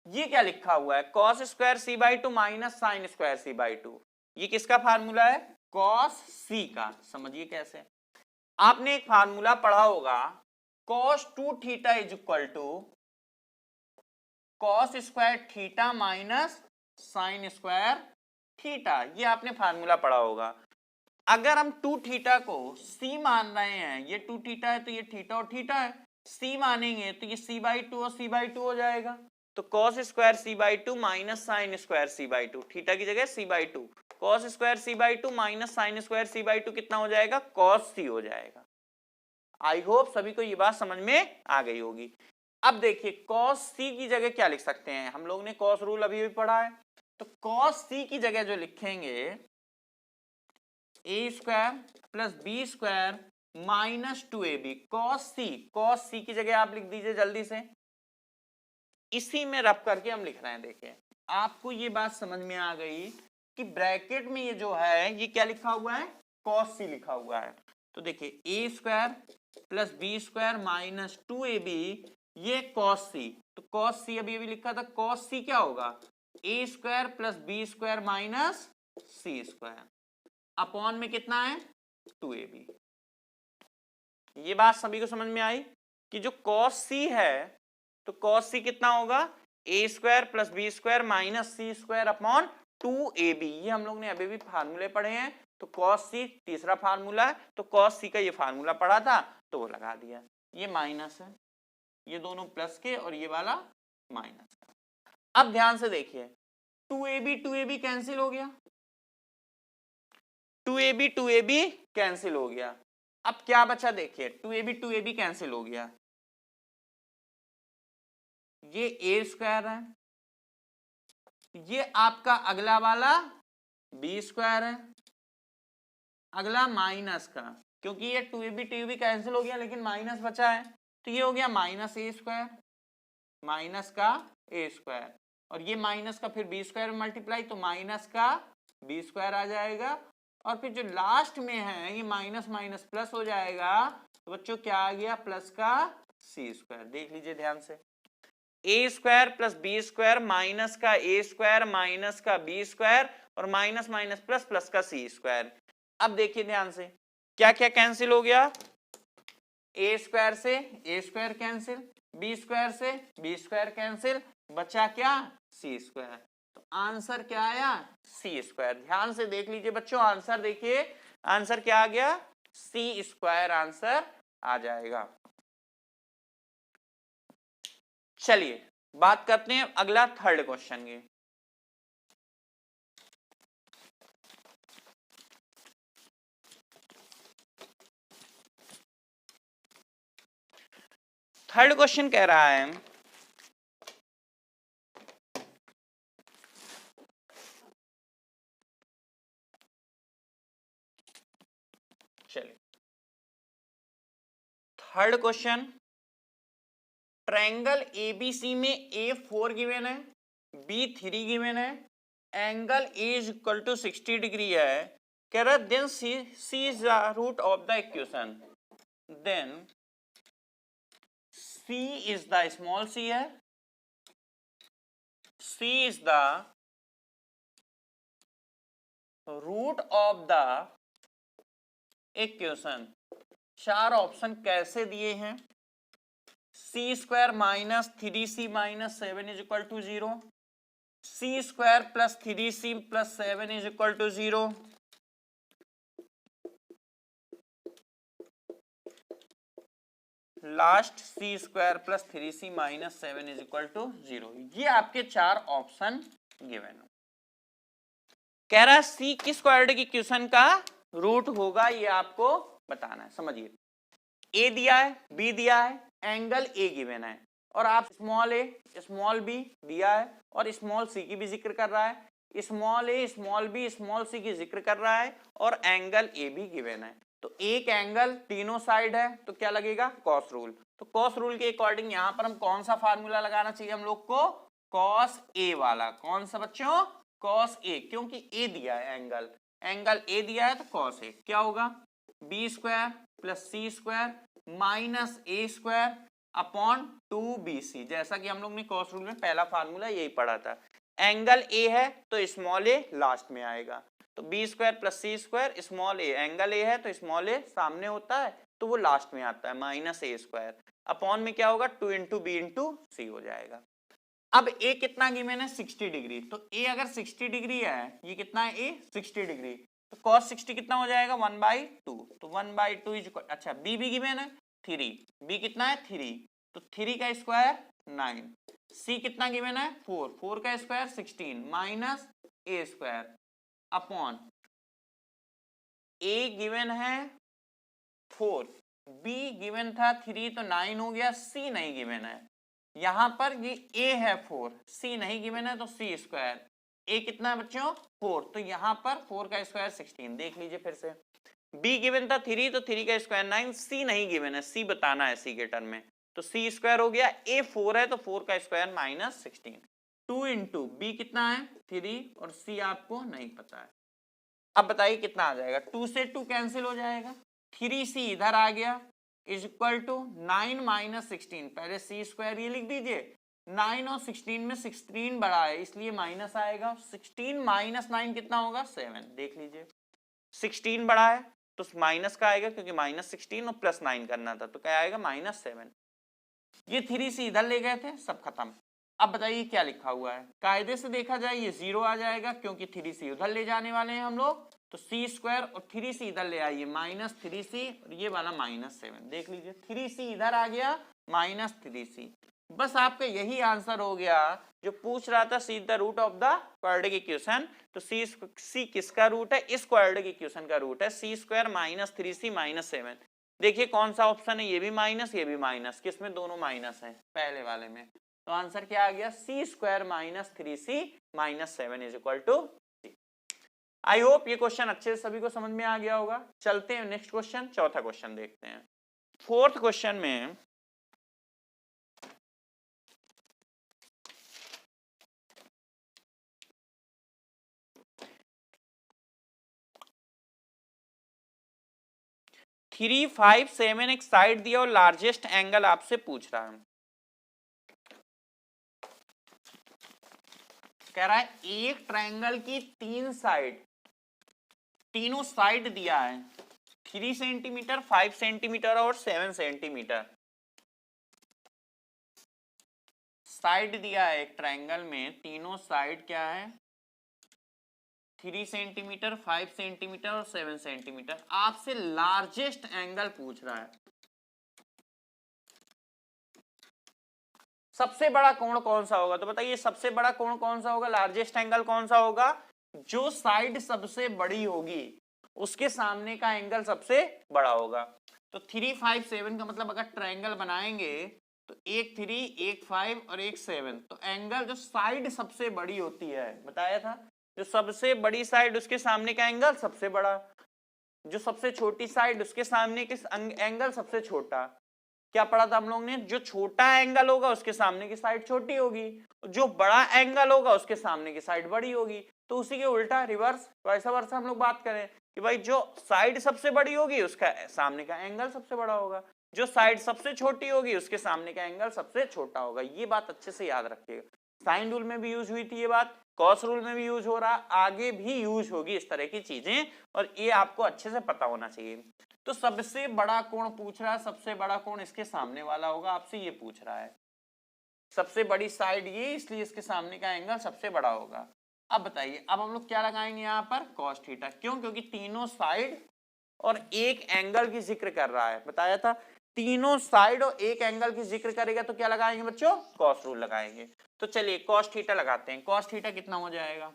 ये क्या लिखा हुआ है cos square C by 2 minus sine square C by 2, ये किसका फार्मूला है कॉस सी का। समझिए कैसे, आपने एक फार्मूला पढ़ा होगा cos 2 theta is equal to cos square theta minus sine square theta, ये आपने फार्मूला पढ़ा होगा। अगर हम 2 थीटा को c मान रहे हैं, ये 2 थीटा है तो ये थीटा और थीटा है, c मानेंगे तो ये c बाई 2 और c बाई 2 हो जाएगा, तो cos square c by 2 minus sine square c by 2, theta की जगह c by 2, cos square c by 2 minus sine square c by 2 कितना हो जाएगा cos c हो जाएगा। आई होप सभी को ये बात समझ में आ गई होगी। अब देखिए cos c की जगह क्या लिख सकते हैं, हम लोग ने cos रूल अभी भी पढ़ा है, तो cos c की जगह जो लिखेंगे a square plus B square minus 2ab cos c की जगह आप लिख दीजिए जल्दी से, इसी में रब करके हम लिख रहे हैं। देखिए आपको ये बात समझ में आ गई कि ब्रैकेट में ये जो है ये क्या लिखा हुआ है cos c लिखा हुआ है, तो देखिए a square plus B square minus 2ab ये cos c, तो cos c अभी लिखा था, cos c क्या होगा ए square plus B square minus सी स्क्वायर अपॉन में कितना है 2ab। ये बात सभी को समझ में आई कि जो cos c है तो cos c कितना होगा a square plus B square minus C square upon 2ab। ये हम लोग ने अभी भी फार्मूले पढ़े हैं। तो cos c तीसरा फार्मूला है, तो cos c का ये फार्मूला पढ़ा था तो वो लगा दिया। ये माइनस है, ये दोनों प्लस के और ये वाला माइनस का। अब ध्यान से देखिए 2ab कैंसिल हो गया, 2ab कैंसिल हो गया। अब क्या बचा देखिए 2ab कैंसिल हो गया, ये a स्क्वायर है, ये आपका अगला वाला b स्क्वायर है, अगला माइनस का, क्योंकि ये 2ab कैंसिल हो गया लेकिन माइनस बचा है तो ये हो गया माइनस a स्क्वायर माइनस का a स्क्वायर, और ये माइनस का फिर b स्क्वायर में मल्टीप्लाई तो माइनस का b स्क्वायर आ जाएगा, और फिर जो लास्ट में है ये माइनस माइनस प्लस हो जाएगा तो बच्चों क्या आ गया प्लस का c स्क्वायर। देख लीजिए ध्यान से, a square plus b square minus का a स्क्वायर माइनस का b स्क्वायर और माइनस माइनस प्लस प्लस का c स्क्वायर। अब देखिए ध्यान से क्या क्या कैंसिल हो गया, a स्क्वायर से a square cancel, b square से b स्क्वायर कैंसिल, बचा क्या c स्क्वायर। तो आंसर क्या आया c स्क्वायर। ध्यान से देख लीजिए बच्चों, आंसर देखिए, आंसर क्या आ गया c स्क्वायर आंसर आ जाएगा। चलिए बात करते हैं अगला थर्ड क्वेश्चन की। थर्ड क्वेश्चन कह रहा है चलिए थर्ड क्वेश्चन, ट्रायंगल एबीसी में A4 गिवन है, B3 गिवन है, angle A is equal to 60 degree है, कह रहा then C is the root of the equation, then C is the small c है, C is the root of the equation. चार option कैसे दिए हैं, c square minus 3c minus 7 is equal to 0, c square plus 3c plus 7 is equal to 0, last c square plus 3c minus 7 is equal to 0। ये आपके चार option given. कह रहा है सी किस क्वाड्रेटिक की इक्वेशन का रूट होगा, ये आपको बताना है। समझिए ए दिया है, बी दिया है, एंगल ए गिवन है, और आप स्मॉल ए स्मॉल बी दिया है और स्मॉल सी की भी जिक्र कर रहा है, स्मॉल ए स्मॉल बी स्मॉल सी की जिक्र कर रहा है, और एंगल ए भी गिवन है। तो एक एंगल तीनों साइड है तो क्या लगेगा कॉस रूल। तो कॉस रूल के अकॉर्डिंग यहां पर हम कौन सा फार्मूला लगाना चाहिए हम लोग को, कॉस ए वाला। कौन सा बच्चों, कॉस ए, क्योंकि ए दिया है एंगल, एंगल ए दिया है तो कॉस ए क्या होगा, B square plus C square minus a square upon 2bc। जैसा कि हम लोग ने कॉस रूल में पहला फार्मूला यही पढ़ा था, एंगल ए है तो स्मॉल ए लास्ट में आएगा, तो B square plus C square, small A angle A है तो स्मॉल ए सामने होता है तो वो लास्ट में आता है, माइनस ए स्क्वायर अपॉन में क्या होगा 2 इंटू बी इंटू सी हो जाएगा। अब ए कितना गिवन है 60 डिग्री, तो ए अगर 60 डिग्री है, ये कितना है ए 60 डिग्री, तो cos 60 कितना हो जाएगा 1/2, तो 1/2 इज, अच्छा बी भी गिवन है 3, बी कितना है 3, तो 3 का स्क्वायर 9, सी कितना गिवन है 4, 4 का square 16 minus a square upon A given है 4, बी गिवन था 3 तो 9 हो गया, सी नहीं गिवन है, यहां पर ये a है 4, c नहीं गिवन है तो c स्क्वायर, a कितना है बच्चों 4, तो यहां पर 4 का स्क्वायर 16। देख लीजिए फिर से, b गिवन था 3 तो 3 का स्क्वायर 9, c नहीं गिवन है, c बताना है c के टर्म में, तो c स्क्वायर हो गया, a 4 है तो 4 का स्क्वायर माइनस 16, 2 इंटू बी कितना है 3 और c आपको नहीं पता है। अब बताइए कितना आ जाएगा, 2 से 2 कैंसिल हो जाएगा, 3c इधर आ गया इज इक्वल टू 9 माइनस 16, पहले सी स्क्वायर ये लिख दीजिए, 9 और 16 में 16 बड़ा है इसलिए माइनस आएगा, 16 माइनस 9 कितना होगा 7। देख लीजिए 16 बड़ा है तो माइनस का आएगा क्योंकि माइनस 16 और प्लस 9 करना था, तो क्या आएगा माइनस 7। ये 3c इधर ले गए थे, सब खत्म। अब बताइए क्या लिखा हुआ है, कायदे से देखा जाए ये 0 आ जाएगा क्योंकि 3c उधर ले जाने वाले हैं हम लोग, तो c स्क्वायर और 3c इधर ले आइए -3c और ये वाला -7, देख लीजिए 3c इधर आ गया -3c। बस आपका यही आंसर हो गया जो पूछ रहा था, see the root of the quadratic equation. तो c किसका रूट है, इस क्वाड्रेटिक इक्वेशन का रूट है c स्क्वायर -3c -7। देखिए कौन सा ऑप्शन है, ये भी माइनस ये भी माइनस, किसमें दोनों माइनस है, पहले वाले में। तो आंसर क्या आ गया, c square -3c -7 is equal to c। I hope ये क्वेश्चन अच्छे से सभी को समझ में आ गया होगा। चलते हैं नेक्स्ट क्वेश्चन, चौथा क्वेश्चन देखते हैं। फोर्थ क्वेश्चन में थ्री 5 7 एक साइड दिया और लार्जेस्ट एंगल आपसे पूछ रहा है। कह रहा है एक ट्रायंगल की तीनों साइड दिया है, 3 सेंटीमीटर 5 सेंटीमीटर और 7 सेंटीमीटर साइड दिया है एक ट्रायंगल में। तीनों साइड क्या है, 3 सेंटीमीटर 5 सेंटीमीटर और 7 सेंटीमीटर। आपसे लार्जेस्ट एंगल पूछ रहा है, सबसे बड़ा कोण कौन सा होगा। तो बताइए सबसे बड़ा कोण कौन सा होगा, लार्जेस्ट एंगल कौन सा होगा, जो साइड सबसे बड़ी होगी उसके सामने का एंगल सबसे बड़ा होगा। तो 3 5 7 का मतलब अगर ट्रायंगल बनाएंगे तो एक 3 एक 5 और एक 7, तो एंगल जो साइड सबसे बड़ी होती है, बताया था जो सबसे बड़ी साइड उसके सामने का एंगल सबसे बड़ा, जो सबसे छोटी साइड उसके सामने के एंगल सबसे छोटा। क्या पढ़ा था हम लोग ने, जो छोटा एंगल होगा उसके सामने की साइड छोटी होगी, जो बड़ा एंगल होगा उसके सामने की साइड बड़ी होगी। तो उसी के उल्टा रिवर्स वैसा वर्षा हम लोग बात करें कि भाई जो साइड सबसे बड़ी होगी उसका सामने का एंगल सबसे बड़ा होगा, जो साइड सबसे छोटी होगी उसके सामने का एंगल सबसे छोटा होगा। ये बात अच्छे से याद रखिएगा, साइन रूल में भी यूज हुई थी ये बात, कॉस रूल में भी यूज हो रहा, आगे भी यूज होगी इस तरह की चीजें, और ये आपको अच्छे से पता होना चाहिए। तो सबसे बड़ा कोण पूछ रहा है, सबसे बड़ा कोण इसके सामने वाला होगा, आपसे ये पूछ रहा है। सबसे बड़ी साइड ये, इसलिए इसके सामने का एंगल सबसे बड़ा होगा। अब बताइए, अब हम लोग क्या लगाएंगे यहाँ पर, कॉस थीटा। क्यों, क्योंकि तीनों साइड और एक एंगल की जिक्र कर रहा है, बताया था तीनों साइड और एक एंगल की जिक्र करेगा तो क्या लगाएंगे बच्चों, कॉस रूल लगाएंगे। तो चलिए कॉस थीटा लगाते हैं। कॉस थीटा कितना हो जाएगा,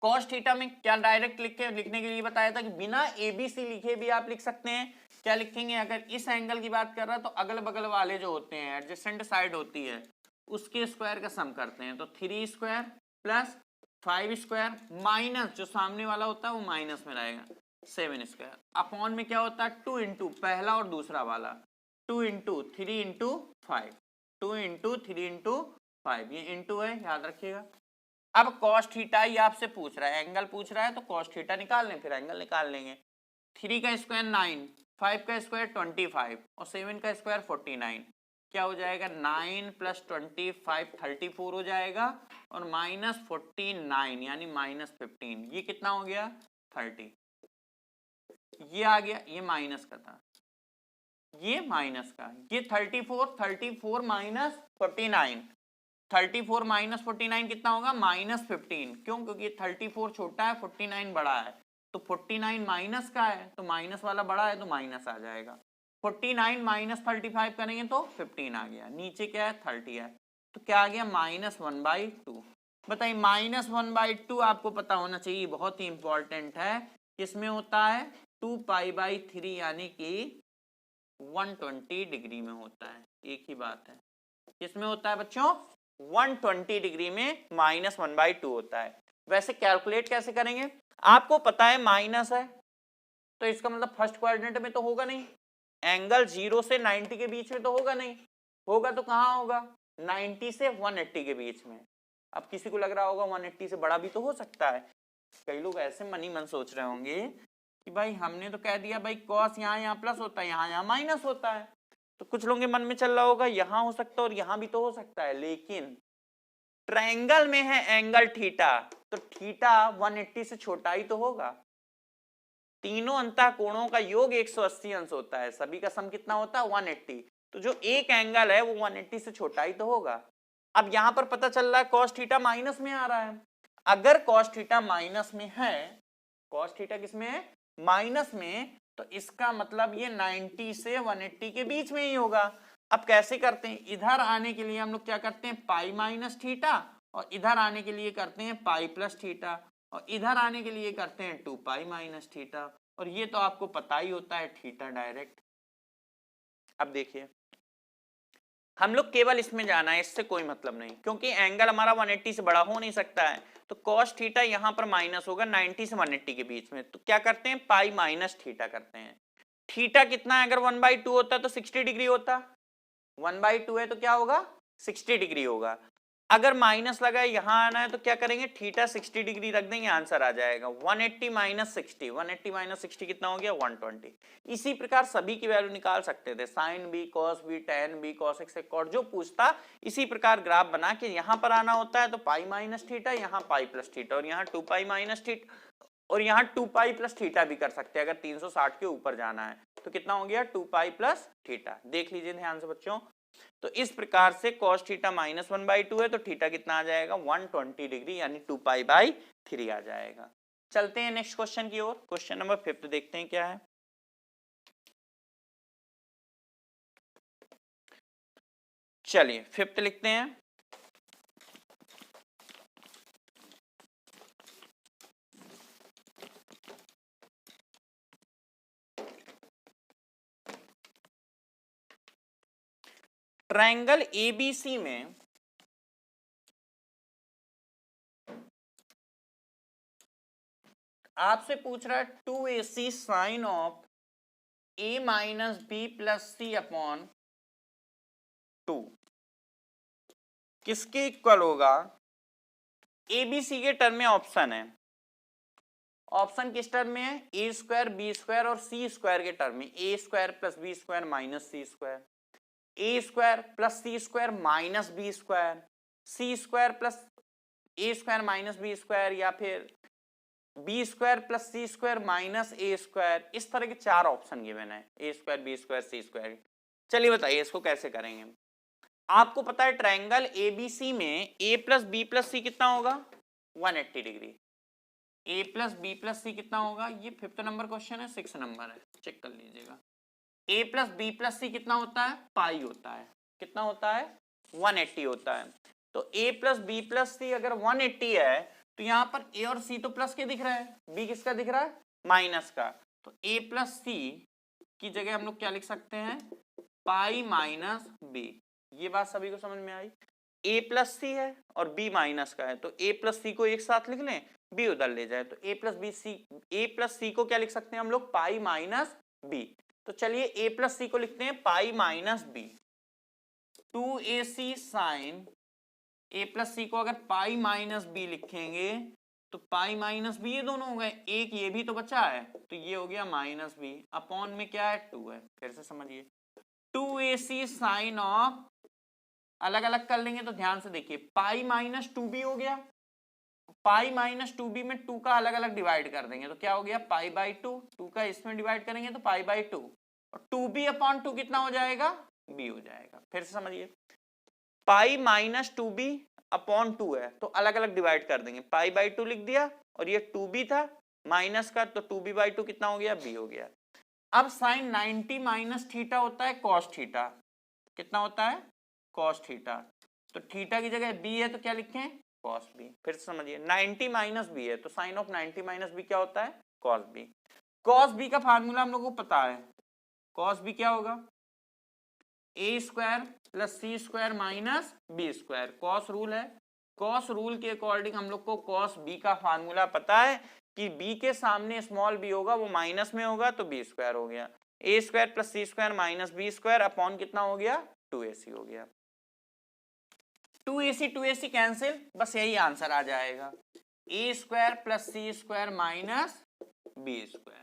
कॉस थीटा में क्या डायरेक्ट लिखने के लिए बताया था कि बिना एबीसी लिखे भी आप लिख सकते हैं। क्या लिखेंगे, अगर इस एंगल की बात कर रहा है तो अगल बगल वाले जो होते हैं एडजेसेंट साइड होती है उसके स्क्वायर का सम करते हैं। तो 3 स्क्वायर प्लस 5 स्क्वायर माइनस जो सामने वाला होता है वो माइनस में रहेगा 7 स्क्वायर, अपॉन में क्या होता है 2 इंटू पहला और दूसरा वाला, 2 इंटू 3 इंटू 5, 2 इंटू 3 इंटू 5, ये इंटू है याद रखिएगा। अब कॉस थीटा ये आपसे पूछ रहा है, एंगल पूछ रहा है तो कॉस थीटा निकाल लें, फिर एंगल निकाल लेंगे। 3 का स्क्वायर 9, 5 का स्क्वायर 25 और 7 का स्क्वायर 49, क्या हो जाएगा 9 प्लस 25 34 हो जाएगा और माइनस 49 यानी माइनस 15, ये कितना हो गया 30, ये आ गया, ये माइनस का था, ये माइनस का, ये 34 माइनस 49, 34 माइनस 49 कितना होगा -15। क्यों, क्योंकि 34 छोटा है 49 बड़ा है, तो 49 माइनस का है तो माइनस वाला बड़ा है तो माइनस आ जाएगा। 49 माइनस 35 करेंगे तो 15 आ गया, नीचे क्या है 30 है, तो क्या आ गया -1/2। बताइए -1/2 आपको पता होना चाहिए, बहुत ही इंपॉर्टेंट है, किसमें होता है 2π/3 यानी कि 120 डिग्री में होता है। एक ही बात है, किसमें होता है बच्चों 120 डिग्री में -1/2 होता है। वैसे कैलकुलेट कैसे करेंगे, आपको पता है माइनस है तो इसका मतलब फर्स्ट क्वाड्रेंट में तो होगा नहीं, एंगल 0 से 90 के बीच में तो होगा नहीं, होगा तो कहां होगा 90 से 180 के बीच में। अब किसी को लग रहा होगा 180 से बड़ा भी तो हो सकता है, कई लोग ऐसे मन ही मन सोच रहे होंगे कि भाई हमने तो कह दिया भाई कॉस यहाँ प्लस होता है, यहाँ माइनस होता है, तो कुछ लोगों के मन में चल रहा होगा यहां हो सकता है और यहां भी तो हो सकता है, लेकिन ट्रायंगल में है एंगल थीटा, तो थीटा 180 से छोटा ही तो होगा। तीनों अंतः कोणों का योग 180 अंश होता है, सभी का सम कितना होता है 180, तो जो एक एंगल है वो 180 से छोटा ही तो होगा। अब यहां पर पता चल रहा है cos थीटा माइनस में आ रहा है। अगर cos थीटा माइनस में है, cos थीटा किसमें है? माइनस में, तो इसका मतलब ये 90 से 180 के बीच में ही होगा। अब कैसे करते हैं? इधर आने के लिए हम लोग क्या करते हैं? पाई माइनस थीटा, और इधर आने के लिए करते हैं पाई प्लस थीटा, और इधर आने के लिए करते हैं 2 पाई माइनस थीटा, और ये तो आपको पता ही होता है थीटा डायरेक्ट। अब देखिए हम लोग केवल इसमें जाना है, इससे कोई मतलब नहीं, क्योंकि एंगल हमारा 180 से बड़ा हो नहीं सकता है। तो cos थीटा यहां पर माइनस होगा 90 से 180 के बीच में, तो क्या करते हैं? पाई माइनस थीटा करते हैं। थीटा कितना है? अगर 1/2 होता तो 60 डिग्री होता, 1/2 है तो क्या होगा? 60 डिग्री होगा। अगर माइनस लगा है, यहां आना है, तो क्या करेंगे? थीटा 60 डिग्री रख देंगे, आंसर आ जाएगा 180 माइनस 60। 180 माइनस 60 कितना हो गया? 120। इसी प्रकार सभी की वैल्यू निकाल सकते थे, sine B, cos B, tan B, cos X, cot, जो पूछता इसी प्रकार ग्राफ बना के यहां पर आना होता है। तो पाई माइनस थीटा, यहाँ पाई प्लस थीटा, और यहाँ 2 पाई माइनस थीटा, और यहाँ 2 पाई प्लस थीटा भी कर सकते हैं। अगर 360 के ऊपर जाना है तो कितना हो गया? 2 पाई प्लस थीटा। देख लीजिए ध्यान से बच्चों। तो इस प्रकार से cos थीटा माइनस 1/2 है, तो थीटा कितना आ जाएगा? 120 डिग्री, यानी 2 पाई बाई 3 आ जाएगा। चलते हैं नेक्स्ट क्वेश्चन की ओर। क्वेश्चन नंबर 5 देखते हैं क्या है। चलिए 5 लिखते हैं। ट्रायंगल एबीसी में आपसे पूछ रहा है 2ac sine of a minus B plus C upon 2 किसके इक्वल होगा? एबीसी के टर्म में ऑप्शन है। ऑप्शन किस टर्म में है? ए स्क्वायर, बी स्क्वायर और सी स्क्वायर के टर्म में। A square plus B square minus C square, a square plus C square minus B square, C square plus a square minus B square, या फिर b square plus C square minus a square. इस तरह के 4 option given है, a square, B square, C square. चलिए बताइए इसको कैसे करेंगे। आपको पता है ट्रायंगल एबीसी में ए प्लस बी प्लस सी कितना होगा? 180 डिग्री। ए प्लस बी प्लस सी कितना होगा? ये 5th नंबर क्वेश्चन है, 6 नंबर है, चेक कर लीजिएगा। ए प्लस बी प्लस सी कितना होता है? पाई होता है। कितना होता है? 180 होता है। तो ए प्लस बी प्लस सी अगर 180 है, तो यहां पर ए और सी तो प्लस के दिख रहा है, बी किसका दिख रहा है? माइनस का। तो ए प्लस सी की जगह हम लोग क्या लिख सकते हैं? Pi minus B. ये बात सभी को समझ में आई? ए प्लस सी है और बी माइनस का है, तो ए प्लस सी को एक साथ लिख लें, बी उधर ले जाए, तो ए प्लस सी को क्या लिख सकते हैं हम लोग? Pi minus b. तो चलिए ए प्लस सी को लिखते हैं pi minus b. 2ac sine a plus c को अगर पाई माइनस बी लिखेंगे तो पाई माइनस बी ये दोनों हो गए, एक ये भी तो बचा है, तो ये हो गया माइनस बी, अपॉन में क्या है? 2 है। फिर से समझिए, 2ac साइन ऑफ, अलग अलग कर लेंगे तो ध्यान से देखिए, पाई माइनस 2b हो गया, पाई माइनस 2b में 2 का अलग अलग डिवाइड कर देंगे तो क्या हो गया? Pi by 2। 2 का इसमें डिवाइड करेंगे तो पाई बाई 2, और 2b अपॉन 2 कितना हो जाएगा? b हो जाएगा। फिर से समझिए, पाई माइनस 2b अपॉन 2 है, तो अलग अलग डिवाइड कर देंगे, पाई बाई 2 लिख दिया, और ये 2b था माइनस का, तो 2b बाई 2 कितना हो गया? b हो गया। अब साइन 90 माइनस थीटा होता है कॉस थीटा। कितना होता है? Cos theta. तो थीटा की जगह b है तो क्या लिखें? Cos b। फिर से समझिए, 90 माइनस b है तो साइन ऑफ 90 माइनस b क्या होता है? Cos b। कॉस b का फार्मूला हम लोगों को पता है, कॉस b क्या होगा? ए स्क्वायर प्लस सी square minus B square. Cos rule है, कॉस रूल के अकॉर्डिंग हम लोग को कॉस बी का फार्मूला पता है कि बी के सामने स्मॉल बी होगा वो माइनस में होगा, तो बी स्क्वायर हो गया। A square plus C square minus B square upon कितना हो गया? 2ac हो गया। 2ac कैंसिल, बस यही आंसर आ जाएगा, ए स्क्वायर प्लस सी स्क्वायर माइनस बी स्क्वायर।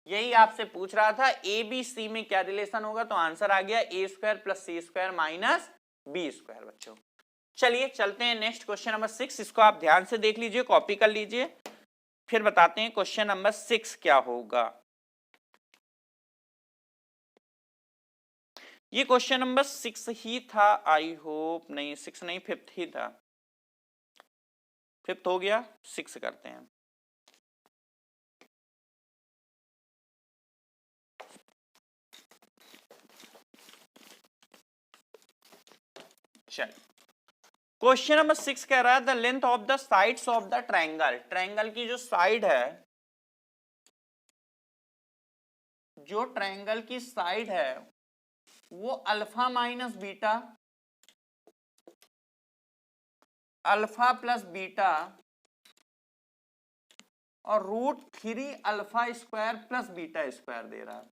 यही आपसे पूछ रहा था ए बी सी में क्या रिलेशन होगा, तो आंसर आ गया a square plus C square minus B square. बच्चों चलिए चलते हैं नेक्स्ट क्वेश्चन नंबर 6, इसको आप ध्यान से देख लीजिए, कॉपी कर लीजिए, फिर बताते हैं क्वेश्चन नंबर 6 क्या होगा। ये क्वेश्चन नंबर 6 ही था, आई होप। नहीं 6 नहीं, 5th ही था। 5th हो गया, 6 करते हैं। चल, क्वेश्चन नंबर 6 कह रहा है the length of the sides of the triangle. Triangle की जो साइड है, जो ट्रायंगल की साइड है वो alpha minus beta, alpha plus beta और √3 alpha square plus beta square दे रहा है।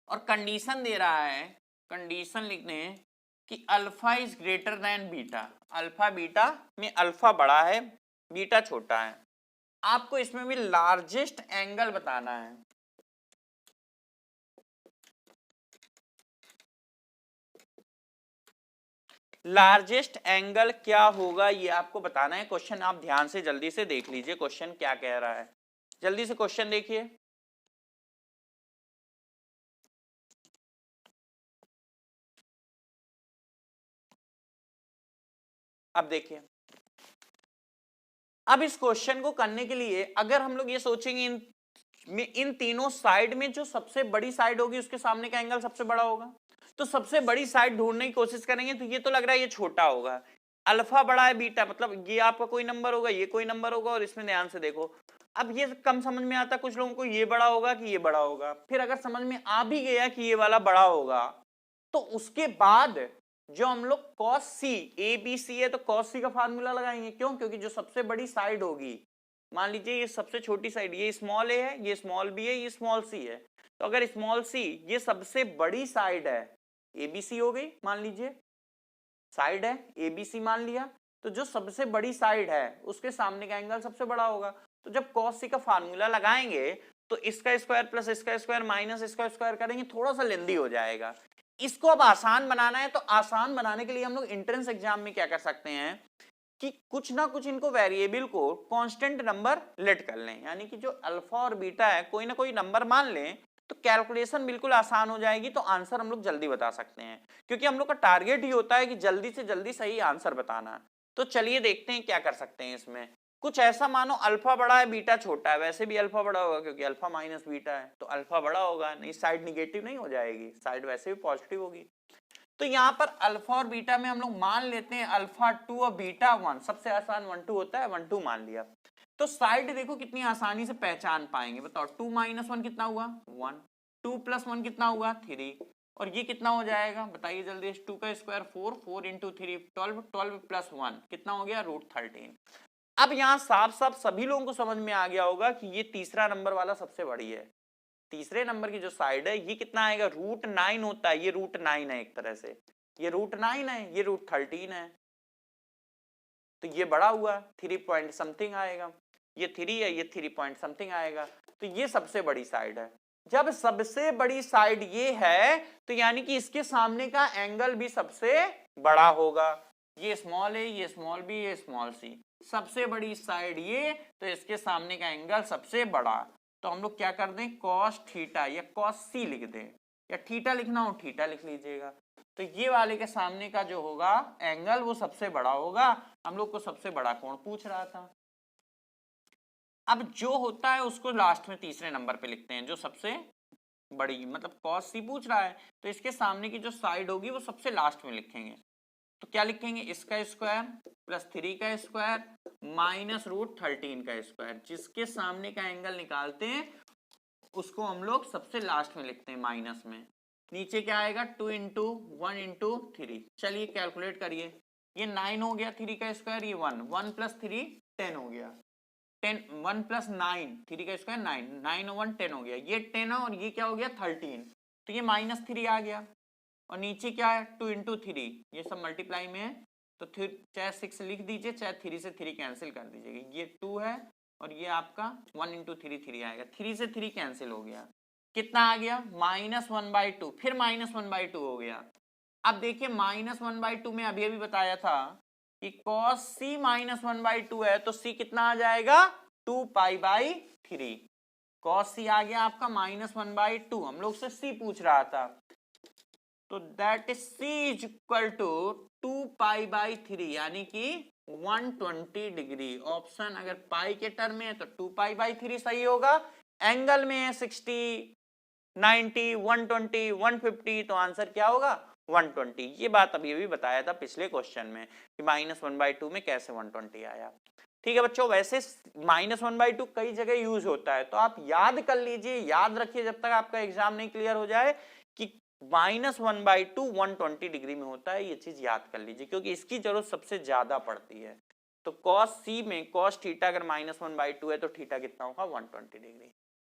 और कंडीशन दे रहा है, कंडीशन लिखने कि alpha is greater than beta. Alpha beta में अल्फा बड़ा है, बीटा छोटा है। आपको इसमें भी लार्जेस्ट एंगल बताना है। लार्जेस्ट एंगल क्या होगा ये आपको बताना है। क्वेश्चन आप ध्यान से जल्दी से देख लीजिए, क्वेश्चन क्या कह रहा है। जल्दी से क्वेश्चन देखिए। अब देखिए, अब इस क्वेश्चन को करने के लिए अगर हम लोग ये सोचेंगे इन तीनों साइड में जो सबसे बड़ी साइड होगी उसके सामने का एंगल सबसे बड़ा होगा, तो सबसे बड़ी साइड ढूंढने की कोशिश करेंगे। तो ये तो लग रहा है ये छोटा होगा, अल्फा बड़ा है बीटा, मतलब ये आपका कोई नंबर होगा, ये कोई नंबर होगा। और इसमें ध्यान से देखो, अब ये कम समझ में आता, कुछ लोगों को ये बड़ा होगा कि ये बड़ा होगा। फिर अगर समझ में आ भी गया कि ये वाला बड़ा होगा, तो उसके बाद जो हम लोग cos c, A B C है तो cos c का फार्मूला लगाएंगे। क्यों? क्योंकि जो सबसे बड़ी साइड होगी, मान लीजिए ये सबसे छोटी साइड, ये स्मॉल ए है, ये स्मॉल बी है, ये स्मॉल सी है। तो अगर स्मॉल सी ये सबसे बड़ी साइड है, ए बी सी हो गई, मान लीजिए साइड है ए बी सी मान लिया, तो जो सबसे बड़ी साइड है उसके सामने का एंगल सबसे बड़ा होगा। तो जब cos c का फार्मूला लगाएंगे तो इसका स्क्वायर प्लस इसका स्क्वायर माइनस इसका स्क्वायर करेंगे, थोड़ा सा लेंदी हो जाएगा। इसको अब आसान बनाना है, तो आसान बनाने के लिए हम लोग एंट्रेंस एग्जाम में क्या कर सकते हैं कि कुछ ना कुछ इनको वेरिएबल को कांस्टेंट नंबर लेट कर लें, यानी कि जो अल्फा और बीटा है कोई ना कोई नंबर मान लें, तो कैलकुलेशन बिल्कुल आसान हो जाएगी। तो आंसर हम लोग जल्दी बता सकते हैं, क्योंकि हम लोग का टारगेट ही होता है कि जल्दी से जल्दी सही आंसर बताना। तो चलिए देखते हैं क्या कर सकते हैं इसमें। कुछ ऐसा मानो अल्फा बड़ा है बीटा छोटा है, वैसे भी अल्फा बड़ा होगा क्योंकि अल्फा माइनस बीटा है, तो अल्फा बड़ा होगा, नहीं साइड निगेटिव नहीं हो जाएगी, साइड वैसे भी पॉजिटिव होगी। तो यहाँ पर अल्फा और बीटा में हम लोग मान लेते हैं अल्फा 2 और बीटा 1, सबसे आसान 1 2 होता है, 1 2 मान लिया। तो साइड देखो कितनी आसानी से पहचान पाएंगे, बताओ 2 - 1 कितना हुआ 1, 2 + 1 कितना हुआ 3, और ये कितना हो जाएगा बताइए जल्दी। 2 का स्क्वायर 4, 4 × 3 12, 12 + 1 कितना हो गया √13। अब यहाँ साफ साफ सभी लोगों को समझ में आ गया होगा कि ये तीसरा नंबर वाला सबसे बड़ी है। तीसरे नंबर की जो साइड है ये कितना आएगा, √9 होता है, ये √9 है एक तरह से, ये √9 है, ये √13 है, तो ये बड़ा हुआ 3 पॉइंट समथिंग आएगा, ये 3 है, ये 3 पॉइंट समथिंग आएगा। तो ये सबसे बड़ी साइड है। जब सबसे बड़ी साइड ये है तो यानी कि इसके सामने का एंगल भी सबसे बड़ा होगा। ये स्मॉल है, ये स्मॉल बी, ये स्मॉल सी, सबसे बड़ी साइड ये, तो इसके सामने का एंगल सबसे बड़ा। तो हम लोग क्या कर दें, cos थीटा या cos c लिख दें, या थीटा लिखना हो थीटा लिख लीजिएगा। तो ये वाले के सामने का जो होगा एंगल वो सबसे बड़ा होगा। हम लोग को सबसे बड़ा कोण पूछ रहा था। अब जो होता है उसको लास्ट में तीसरे नंबर पे लिखते हैं, जो सबसे बड़ी, मतलब cos c पूछ रहा है तो इसके सामने की जो साइड होगी वो सबसे लास्ट में लिखेंगे। तो क्या लिखेंगे, इसका स्क्वायर प्लस 3 का स्क्वायर माइनस √13 का स्क्वायर, जिसके सामने का एंगल निकालते हैं उसको हम लोग सबसे लास्ट में लिखते हैं माइनस में। नीचे क्या आएगा 2 × 1 × 3, चलिए कैलकुलेट करिए। ये 9 हो गया, 3 का स्क्वायर, ये 1, 1 + 3 10 हो गया, 10 1 + 9 3 का स्क्वायर 9, 9 और 1 10 हो गया, ये 10 है और ये क्या हो गया 13, तो ये -3 आ गया। और नीचे क्या है 2 × 3, ये सब मल्टीप्लाई में है, तो चाहे 6 लिख दीजिए, चाहे 3 से 3 कैंसिल कर दीजिएगा। ये 2 है और ये आपका 1 × 3 3 आएगा, 3 से 3 कैंसिल हो गया, कितना आ गया -1/2, फिर -1/2 हो गया। अब देखिए -1/2 में अभी अभी बताया था कि cos c -1/2 है, तो c कितना आ जाएगा 2π/3। कॉस सी आ गया आपका -1/2, हम लोग से सी पूछ रहा था, तो that is c is equal to 2π/3 यानी कि 120 डिग्री। ऑप्शन अगर पाई के टर्म में है तो 2π/3 सही होगा, एंगल में है 60, 90, 120, 150, तो आंसर क्या होगा 120। ये बात अभी अभी बताया था पिछले क्वेश्चन में कि -1/2 में कैसे 120 आया। ठीक है बच्चों, वैसे -1/2 कई जगह यूज होता है, तो आप याद कर लीजिए, याद रखिए जब तक आपका एग्जाम नहीं क्लियर हो जाए कि -1/2 120 डिग्री में होता है, ये चीज याद कर लीजिए क्योंकि इसकी जरूरत सबसे ज्यादा पड़ती है। तो cos c में cos थीटा अगर -1/2 है तो थीटा कितना होगा 120 डिग्री।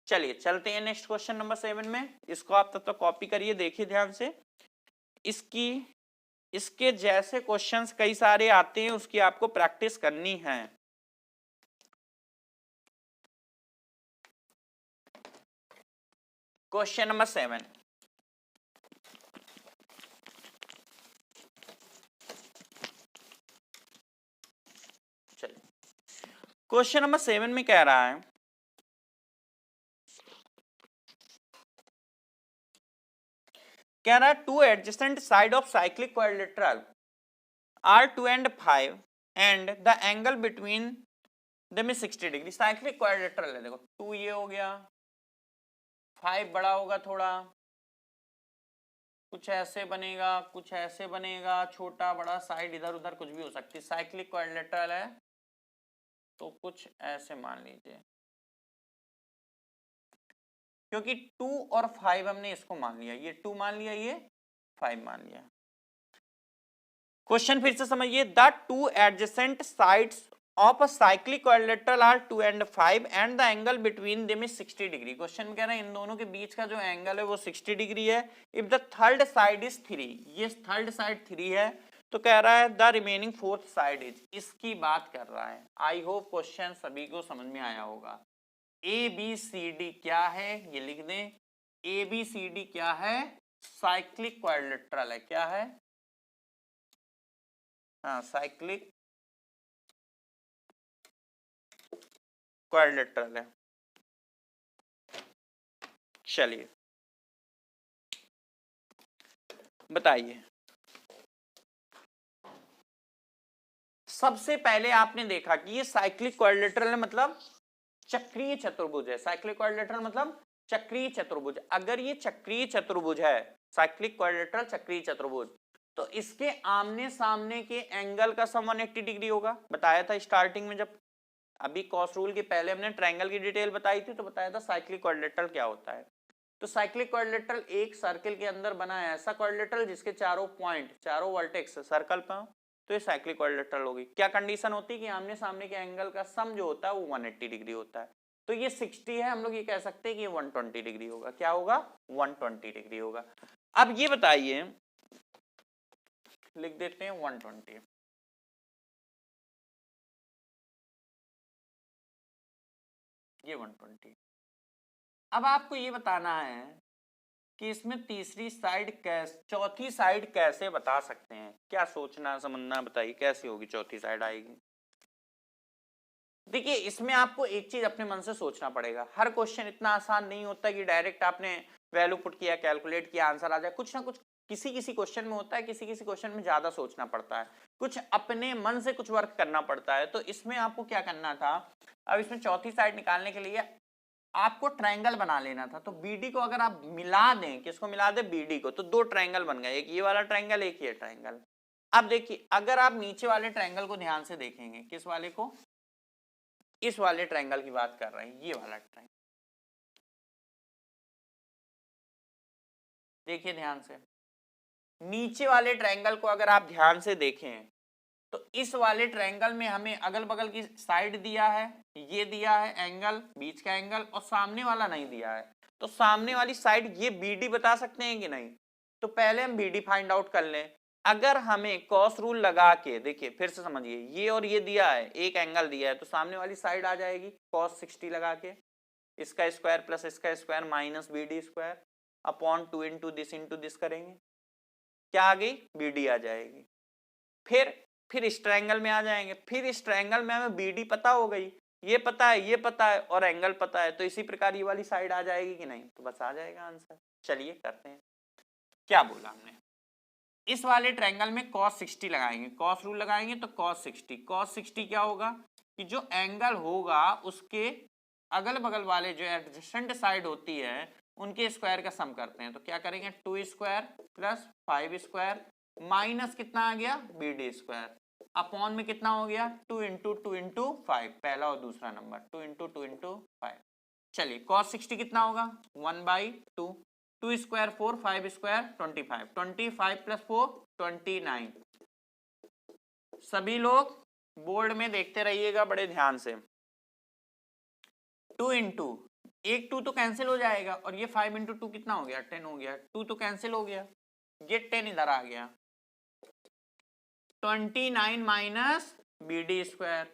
चलिए चलते हैं नेक्स्ट क्वेश्चन नंबर 7 में। इसको आप तब तक कॉपी करिए, देखिए ध्यान से, इसके जैसे क्वेश्चंस कई सारे आते हैं, उसकी आपको प्रैक्टिस करनी है। क्वेश्चन नंबर 7, चलिए क्वेश्चन नंबर 7 में कह रहा है two adjacent side of cyclic quadrilateral are 2 and 5 and the angle between them is 60 degree. Cyclic quadrilateral है, देखो 2 ये हो गया, 5 बड़ा होगा थोड़ा, कुछ ऐसे बनेगा, कुछ ऐसे बनेगा, छोटा बड़ा साइड इधर उधर कुछ भी हो सकती है। साइक्लिक क्वाड्रिलेटरल है तो कुछ ऐसे मान लीजिए, क्योंकि 2 और 5 हमने इसको मान लिया, ये 2 मान लिया, ये 5 मान लिया। क्वेश्चन फिर से समझिए, the two adjacent sides of a cyclic quadrilateral are 2 and 5 and the angle between them is 60 degree. Question में कह रहा है इन दोनों के बीच का जो एंगल है वो 60 डिग्री है। If the third side is 3, ये थर्ड साइड 3 है, तो कह रहा है the remaining fourth side is, इसकी बात कर रहा है। आई होप क्वेश्चन सभी को समझ में आया होगा। ABCD क्या है ये लिख दें, ABCD क्या है, साइक्लिक क्वाड्रिलेटरल है, क्या है, हाँ साइक्लिक क्वाड्रिलेटरल है। चलिए बताइए, सबसे पहले आपने देखा कि ये साइक्लिक क्वाड्रिलेटरल है, मतलब चक्रीय चतुर्भुज है। साइक्लिक क्वाड्रिलेटरल मतलब चक्रीय चतुर्भुज। अगर ये चक्रीय चतुर्भुज है, साइक्लिक क्वाड्रिलेटरल चक्रीय चतुर्भुज, तो इसके आमने सामने के एंगल का सम 180 डिग्री होगा। बताया था स्टार्टिंग में, जब अभी कॉस रूल के पहले हमने ट्रायंगल की डिटेल बताई थी तो बताया था साइक्लिक क्वाड्रिलेटरल क्या होता है। तो साइक्लिक क्वाड्रिलेटरल एक सर्कल के अंदर बना है ऐसा क्वाड्रिलेटरल जिसके चारों पॉइंट, चारों वर्टेक्स सर्कल पे हो, तो ये साइक्लिक क्वाड्रिलेटरल होगी। क्या कंडीशन होती है कि आमने सामने के एंगल का सम जो होता है वो 180 डिग्री होता है। तो ये 60 है, हम लोग ये कह सकते हैं कि ये 120 डिग्री होगा। क्या होगा 120 डिग्री होगा। अब ये बताइए, लिख देते हैं 120, ये 120। अब आपको ये बताना है कि इसमें तीसरी साइड कैसे, चौथी साइड कैसे बता सकते हैं, क्या सोचना समझना बताइए, कैसी होगी चौथी साइड आएगी। देखिए इसमें आपको एक चीज अपने मन से सोचना पड़ेगा, हर क्वेश्चन इतना आसान नहीं होता कि डायरेक्ट आपने वैल्यू पुट किया, कैलकुलेट किया, आंसर आ जाए। कुछ ना कुछ किसी किसी क्वेश्चन में होता है, किसी किसी क्वेश्चन में ज्यादा सोचना पड़ता है, कुछ अपने मन से कुछ वर्क करना पड़ता है। तो इसमें आपको क्या करना था, अब इसमें चौथी साइड निकालने के लिए आपको ट्रायंगल बना लेना था। तो बीडी को अगर आप मिला दें, किसको मिला दें, बीडी को, तो दो ट्रायंगल बन गए, एक ये वाला ट्रायंगल, एक ये ट्रायंगल। अब देखिए अगर आप नीचे वाले ट्रायंगल को ध्यान से देखेंगे, किस वाले को, इस वाले ट्रायंगल की बात कर रहे हैं, ये वाला ट्रायंगल देखिए ध्यान से। नीचे वाले ट्रायंगल को अगर आप ध्यान से देखें तो इस वाले ट्रायंगल में हमें अगल बगल की साइड दिया है, ये दिया है एंगल, बीच का एंगल, और सामने वाला नहीं दिया है। तो सामने वाली साइड ये बीडी बता सकते हैं कि नहीं, तो पहले हम बीडी फाइंड आउट कर लें। अगर हमें कॉस रूल लगा के, देखिए फिर से समझिए, ये और ये दिया है, एक एंगल दिया है, तो सामने वाली साइड आ जाएगी कॉस 60 लगा के, इसका स्क्वायर प्लस इसका square minus BD square upon 2 into this करेंगे, क्या आ गई, बीडी आ जाएगी। फिर इस ट्रायंगल में आ जाएंगे, फिर इस ट्रायंगल में हमें बीडी पता हो गई, ये पता है, ये पता है और एंगल पता है, तो इसी प्रकार ये वाली साइड आ जाएगी कि नहीं, तो बस आ जाएगा आंसर। चलिए करते हैं। क्या बोला हमने, इस वाले ट्रायंगल में cos 60 लगाएंगे, cos रूल लगाएंगे तो cos 60 क्या होगा कि जो एंगल होगा उसके अगल बगल वाले जो एडजेसेंट साइड होती है उनके स्क्वायर का सम करते हैं। तो क्या करेंगे, 2 स्क्वायर प्लस 5 स्क्वायर माइनस कितना आ गया, BD स्क्वायर, अपॉन में कितना हो गया, 2 इंटू 2 इंटू 5, पहला और दूसरा नंबर, 2 इंटू 2 इंटू 5। चलिए cos 60 कितना होगा, 1/2, 2 स्क्वायर 4, 5 स्क्वायर 25, 25 प्लस 4 29। सभी लोग बोर्ड में देखते रहिएगा बड़े ध्यान से। 2 इंटू, एक 2 तो कैंसिल हो जाएगा और ये 5 इंटू 2 कितना हो गया, 10 हो गया, 2 तो कैंसिल हो गया, ये 10 इधर आ गया, 29 minus BD square,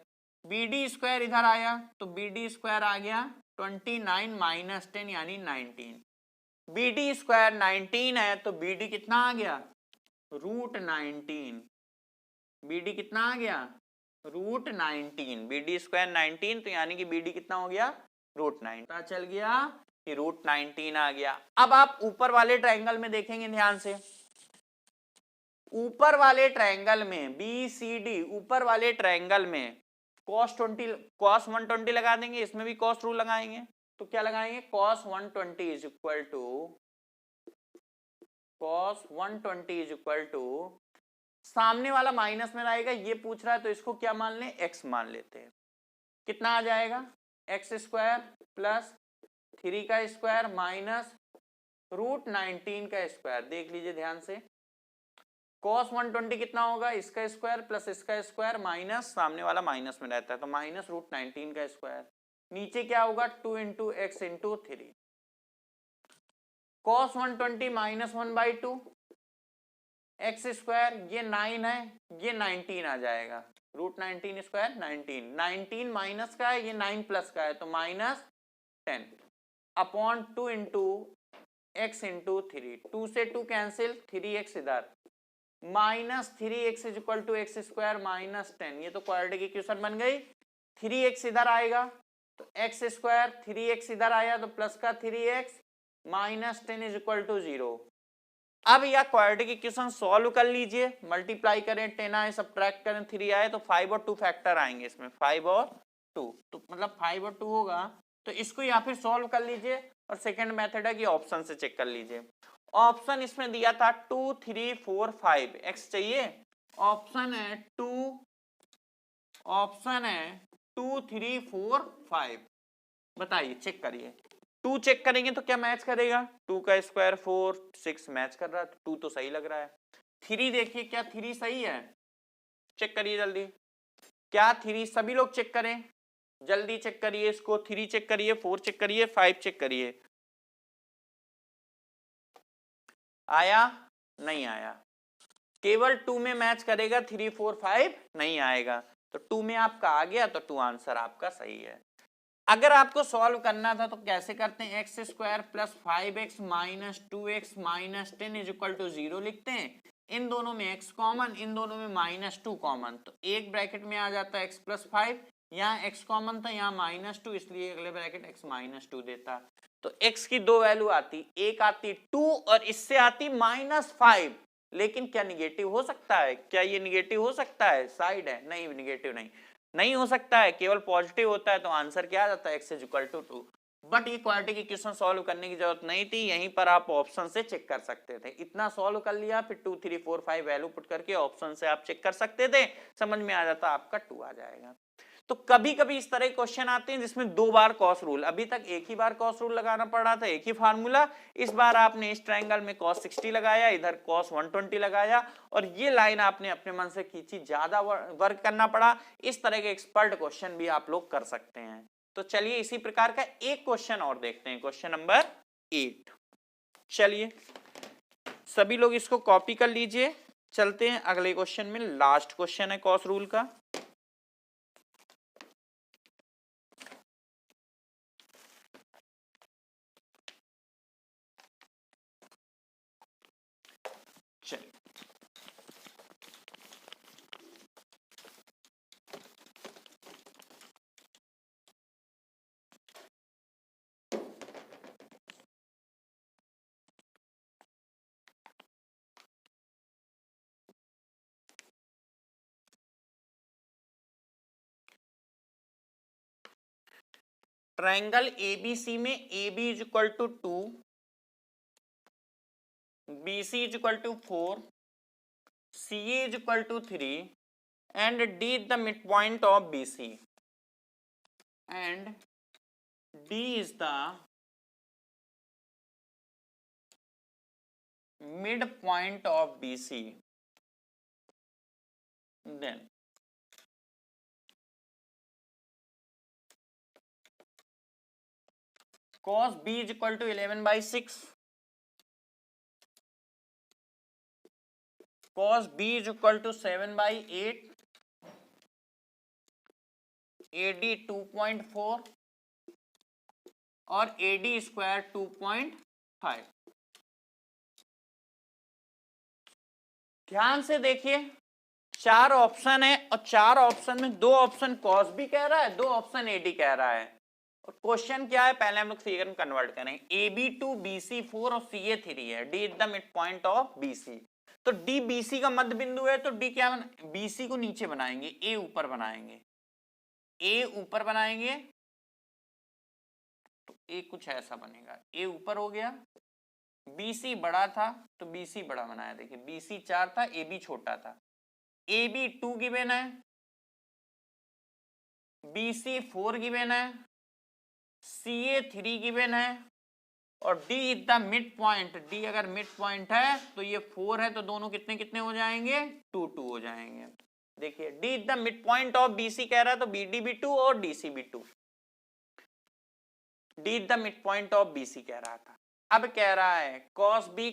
BD square इधर आया तो BD स्क्वायर आ गया 29 माइनस 10 यानी 19। BD स्क्वायर 19 है तो BD कितना आ गया, √19। BD कितना आ गया, √19। BD स्क्वायर 19 तो यानी कि BD कितना हो गया, √9। पता चल गया कि √19 आ गया। अब आप ऊपर वाले ट्रायंगल में देखेंगे ध्यान से, ऊपर वाले ट्रायंगल में BCD, ऊपर वाले ट्रायंगल में cos 120 लगा देंगे, इसमें भी cos रूल लगाएंगे। तो क्या लगाएंगे, cos 120 is equal to, cos 120 is equal to, सामने वाला माइनस में रहेगा, ये पूछ रहा है तो इसको क्या मान लें, x मान लेते हैं। कितना आ जाएगा, x स्क्वायर प्लस 3 का स्क्वायर माइनस √19 का स्क्वायर। देख लीजिए ध्यान से, cos 120 कितना होगा, इसका स्क्वायर प्लस इसका स्क्वायर माइनस, सामने वाला माइनस में रहता है तो माइनस √19 का स्क्वायर। नीचे क्या होगा, 2 into X into 3, cos 120 minus 1/2 x square, ये 9 है, ये 19 आ जाएगा, √19 स्क्वायर 19 माइनस का है, ये 9 प्लस का है तो minus 10 upon 2 into X into 3, 2 से 2 कैंसिल, 3x इधर, minus 3x is equal to X square minus 10। ये तो क्वाड्रेटिक इक्वेशन बन गई। 3x इधर आएगा तो एक्स स्क्वायर, 3x इधर आया तो प्लस का 3x minus 10 is equal to 0। अब यह क्वाड्रेटिक इक्वेशन सॉल्व कर लीजिए, मल्टीप्लाई करें, 10 आए सब्ट्रैक्ट करें 3 आए तो 5 और 2 फैक्टर आएंगे इसमें, 5 और 2, तो मतलब 5 और 2 होगा। तो इसको या फिर सॉल्व कर लीजिए और सेकंड मेथड है कि ऑप्शन से चेक कर लीजिए। ऑप्शन इसमें दिया था 2 3 4 5, एक्स चाहिए, ऑप्शन है 2, ऑप्शन है 2 3 4 5। बताइए, चेक करिए, 2 चेक करेंगे तो क्या मैच करेगा, 2 का स्क्वायर 4, 6 मैच कर रहा है, 2 तो सही लग रहा है। 3 देखिए, क्या 3 सही है, चेक करिए जल्दी, क्या 3, सभी लोग चेक करें, जल्दी चेक करिए इसको, 3 चेक करिए, 4 चेक करिए, 5 चेक करिए। आया, नहीं आया, केवल 2 में मैच करेगा, 3 4 5 नहीं आएगा, तो 2 में आपका आ गया तो 2 आंसर आपका सही है। अगर आपको सॉल्व करना था तो कैसे करते हैं, X square plus 5x minus 2x minus 10 is equal to 0 लिखते हैं। इन दोनों में x कॉमन, इन दोनों में -2 कॉमन, तो एक ब्रैकेट में आ जाता है x प्लस 5, यहाँ x कॉमन था, यहाँ -2, इसलिए अगले ब्रैकेट x -2 देता। तो x की दो वैल्यू आती, एक आती 2 और इससे आती -5। लेकिन क्या निगेटिव हो सकता है, क्या ये निगेटिव हो सकता है, साइड है, नहीं निगेटिव नहीं हो सकता है, केवल पॉजिटिव होता है, तो आंसर क्या आ जाता है, x is equal to 2। But ये क्वाड्रेटिक इक्वेशन सॉल्व करने की जरूरत नहीं थी, यहीं पर आप ऑप्शन से चेक कर सकते थे। इतना सॉल्व कर लिया, फिर 2 3 4 5 वैल्यू पुट करके ऑप्शन से आप चेक कर सकते थे, समझ में आ जाता, आपका 2 आ जाएगा। तो कभी कभी इस तरह क्वेश्चन आते हैं जिसमें 2 बार कॉस रूल, अभी तक एक ही बार कॉस रूल लगाना पड़ रहा था, एक ही फार्मूला, इस बार आपने इस ट्रायंगल में cos 60 लगाया, इधर cos 120 लगाया, और ये लाइन आपने अपने मन से खींची, ज्यादा वर्क करना पड़ा। इस तरह के एक्सपर्ट क्वेश्चन भी आप लोग कर सकते हैं। तो चलिए इसी प्रकार का एक क्वेश्चन और देखते हैं, क्वेश्चन नंबर 8। चलिए सभी लोग इसको कॉपी कर लीजिए, चलते हैं अगले क्वेश्चन में। लास्ट क्वेश्चन है कॉस रूल का। चलिए ट्रायंगल एबीसी में A B is equal to 2, B C is equal to 4, C A is equal to 3 and D is the midpoint of BC and D is the midpoint of BC, then cos B is equal to 11/6, cos B is equal to 7/8, AD 2.4 और AD square 2.5। ध्यान से देखिए, 4 option है और 4 option में 2 option cos भी कह रहा है, 2 ऑप्शन एडी कह रहा है। और क्वेश्चन क्या है, पहले हम लोग फिगर में कन्वर्ट करें। AB2 BC4 और CA3 है, D is the mid point of BC। तो D BC का मध्य बिंदु है, तो D क्या BC को नीचे बनाएंगे, A ऊपर बनाएंगे, A ऊपर बनाएंगे तो A कुछ ऐसा बनेगा, A ऊपर हो गया। BC बड़ा था तो BC बड़ा बनाया, देखिए BC 4 था, AB छोटा था। AB 2 गिवन है, BC 4 गिवन है, CA 3 गिवन है और D is the mid point. D अगर मिड पॉइंट है तो ये 4 है, तो दोनों कितने कितने हो जाएंगे, 2 2 हो जाएंगे। देखिए D is the mid point of BC कह रहा है, तो BD भी 2 और DC भी 2। D is the mid point of BC कह रहा था। अब कह रहा है cos B,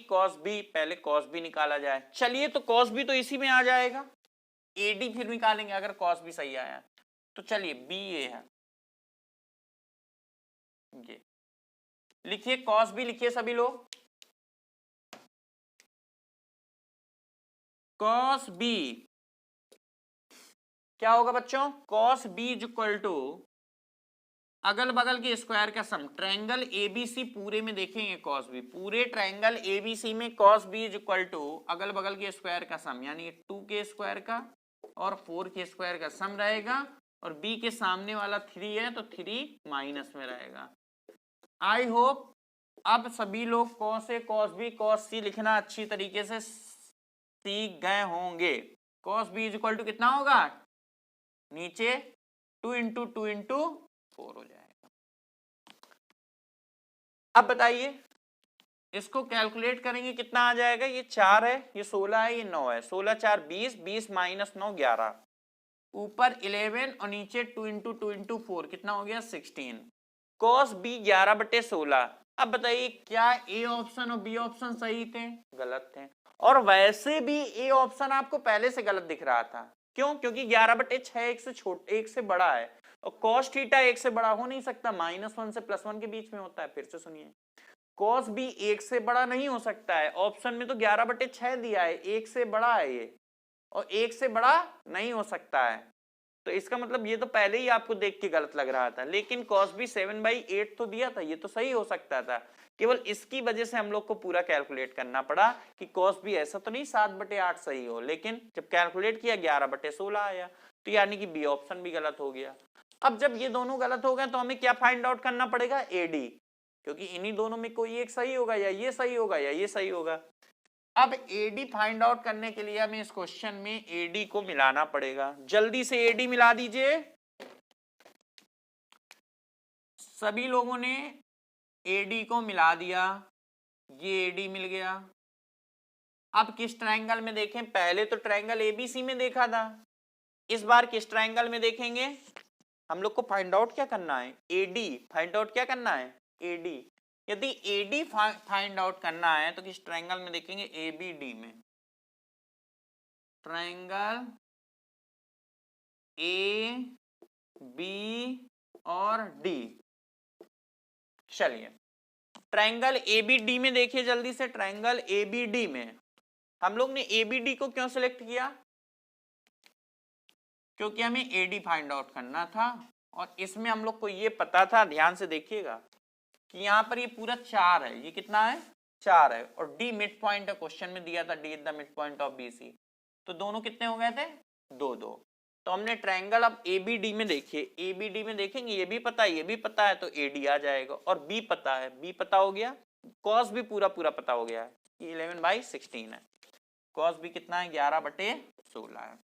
पहले cos B निकाला जाए। चलिए तो cos B तो इसी में आ जाएगा, AD फिर निकालेंगे अगर cos B सही आया तो। चलिए B ये है, ये लिखिए cos B, लिखिए सभी लोग cos B क्या होगा बच्चों, cos B is equal to अगल बगल के स्क्वायर का सम। ट्रायंगल ABC पूरे में देखेंगे cos B, पूरे ट्रायंगल ABC में cos B is equal to अगल बगल के स्क्वायर का सम, यानी 2 के स्क्वायर का और 4 के स्क्वायर का सम रहेगा। और B के सामने वाला 3 है तो 3 माइनस में रहेगा। आई होप अब सभी लोग cos A, cos B, cos C लिखना अच्छी तरीके से सीख गए होंगे। cos B is equal to कितना होगा, नीचे 2 इंटू 2 इंटू 4 हो जाएगा। अब बताइए इसको कैलकुलेट करेंगे कितना आ जाएगा। ये 4 है, ये 16 है, ये 9 है। 16 4 20, 20 माइनस 9 11, ऊपर 11 और नीचे 2 इंटू 2 इंटू 4 कितना हो गया 16। cos B 11/16। अब बताइए क्या A ऑप्शन और B ऑप्शन सही थे, गलत थे। और वैसे भी A ऑप्शन आपको पहले से गलत दिख रहा था, क्यों, क्योंकि 11/6 एक से बड़ा है और cos थीटा 1 से बड़ा हो नहीं सकता, -1 से +1 के बीच में होता है। फिर से सुनिए, cos B 1 से बड़ा नहीं हो सकता है। ऑप्शन में तो 11/6 दिया है, 1 से बड़ा है ये, और 1 से बड़ा नहीं हो सकता है। तो इसका मतलब ये तो पहले ही आपको देख के गलत लग रहा था। लेकिन cos B 7/8 तो दिया था, ये तो सही हो सकता था। केवल इसकी वजह से हम लोग को पूरा कैलकुलेट करना पड़ा कि cos B ऐसा तो नहीं 7/8 सही हो, लेकिन जब कैलकुलेट किया 11/16 आया, तो यानी कि B ऑप्शन भी गलत हो गया। अब जब ये दोनों गलत हो गए तो हमें क्या फाइंड आउट करना पड़ेगा, AD, क्योंकि इन्हीं दोनों में कोई एक सही होगा, या ये सही होगा या ये सही होगा। अब AD फाइंड आउट करने के लिए हमें इस क्वेश्चन में AD को मिलाना पड़ेगा। जल्दी से AD मिला दीजिए। सभी लोगों ने AD को मिला दिया, ये AD मिल गया। अब किस ट्रायंगल में देखें, पहले तो ट्रायंगल ABC में देखा था, इस बार किस ट्रायंगल में देखेंगे। हम लोग को फाइंड आउट क्या करना है, AD फाइंड आउट क्या करना है, AD। यदि AD फाइंड आउट करना है तो किस ट्रायंगल में देखेंगे, ABD में। ट्रायंगल A, B और D। चलिए ट्रायंगल ABD में देखिए जल्दी से। ट्रायंगल ABD में हम लोग ने ABD को क्यों सिलेक्ट किया, क्योंकि हमें AD फाइंड आउट करना था। और इसमें हम लोग को ये पता था, ध्यान से देखिएगा, कि यहाँ पर ये पूरा 4 है, ये कितना है 4 है, और D मिड पॉइंट है, क्वेश्चन में दिया था D is the mid point of BC। तो दोनों कितने हो गए थे, 2 2। तो हमने ट्रायंगल अब ABD में देखिए, ABD में देखेंगे ये भी पता है, ये भी पता है, तो AD आ जाएगा। और B पता है, B पता हो गया, cos भी पूरा पूरा पता हो गया है, 11/16 है। cos भी कितना है, 11/16 है।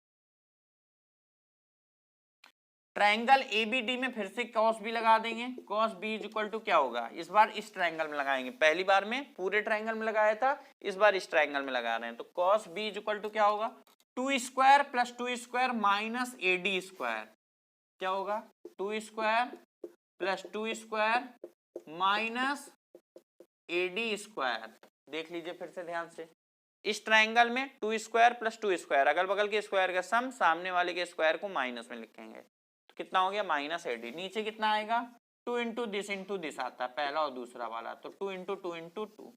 ट्रायंगल ABD में फिर से cos भी लगा देंगे, cos B is equal to क्या होगा, इस बार इस ट्रायंगल में लगाएंगे, पहली बार में पूरे ट्रायंगल में लगाया था, इस बार इस ट्रायंगल में लगा रहे हैं, तो cos B is equal to क्या होगा, 2 square plus 2 square minus AD square, क्या होगा 2 square plus 2 square minus AD square. देख लीजिए फिर से ध्यान से, इस ट्रायंगल में 2 स्क्वायर प्लस 2 स्क्वायर, अगल बगल के स्क्वायर का सम, सामने वाले के स्क्वायर को माइनस में लिखेंगे, तो कितना हो गया माइनस AD। नीचे कितना आएगा, 2 इंटू दिस आता है पहला और दूसरा वाला, तो 2 इंटू 2 इंटू 2।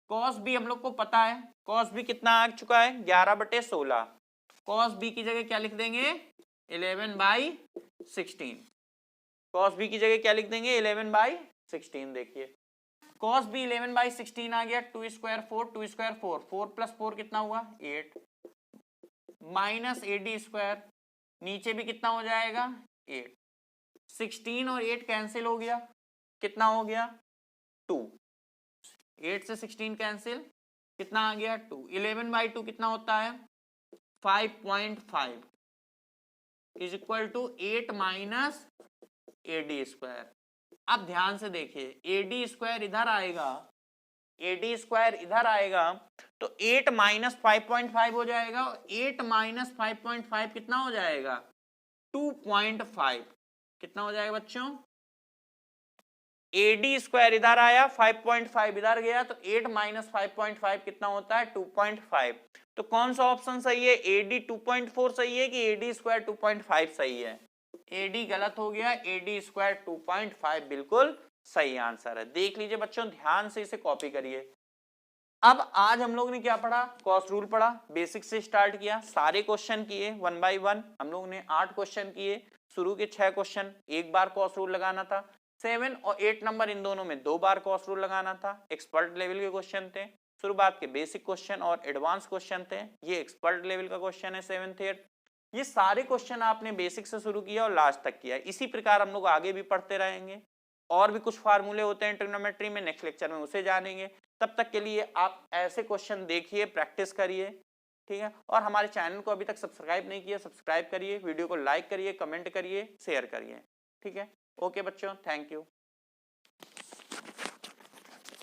कॉस बी हम लोग को पता है, कॉस बी कितना आ चुका है 11/16, कॉस बी की जगह क्या लिख देंगे 11/16, कॉस बी की जगह क्या लिख देंगे 11/16। देखिए cos b 11/16 आ गया, 2 स्क्वायर 4, 2 स्क्वायर 4, 4 प्लस 4 कितना हुआ 8, माइनस AD स्क्वायर, नीचे भी कितना हो जाएगा 8, 16 और 8 कैंसिल हो गया, कितना हो गया 2, 8 से 16 कैंसिल, कितना आ गया 2, 11/2 कितना होता है 5.5 is equal to 8 minus AD square. अब ध्यान से देखिए AD स्क्वायर इधर आएगा, AD स्क्वायर इधर आएगा, तो 8 माइनस 5.5 हो जाएगा, 8 माइनस 5.5 कितना हो जाएगा 2.5, कितना हो जाएगा बच्चों, AD स्क्वायर इधर आया 5.5 इधर गया, तो 8 माइनस 5.5 कितना होता है 2.5। तो कौन सा ऑप्शन सही है, AD 2.4 सही है कि AD स्क्वायर 2.5 सही है, AD गलत हो गया, AD स्क्वायर 2.5 बिल्कुल सही आंसर है। देख लीजिए बच्चों, ध्यान से इसे कॉपी करिए। अब आज हम लोग ने क्या पढ़ा, कॉस रूल पढ़ा, बेसिक से स्टार्ट किया, सारे क्वेश्चन किए 1 बाय 1, हम लोग ने 8 क्वेश्चन किए, शुरू के 6 क्वेश्चन एक बार कॉस रूल लगाना था, 7 और 8 नंबर इन दोनों में 2 बार कॉस रूल लगाना था, एक्सपर्ट लेवल के क्वेश्चन थे, शुरुआत के बेसिक क्वेश्चन और एडवांस क्वेश्चन थे, ये एक्सपर्ट लेवल का क्वेश्चन है 7th 8th। ये सारे क्वेश्चन आपने बेसिक से शुरू किया और लास्ट तक किया, इसी प्रकार हम लोग आगे भी पढ़ते रहेंगे, और भी कुछ फार्मूले होते हैं ट्रिग्नोमेट्री में, नेक्स्ट लेक्चर में उसे जानेंगे। तब तक के लिए आप ऐसे क्वेश्चन देखिए, प्रैक्टिस करिए, ठीक है। और हमारे चैनल को अभी तक सब्सक्राइब नहीं किया, सब्सक्राइब करिए, वीडियो को लाइक करिए, कमेंट करिए, शेयर करिए, ठीक है। ओके बच्चों, थैंक यू।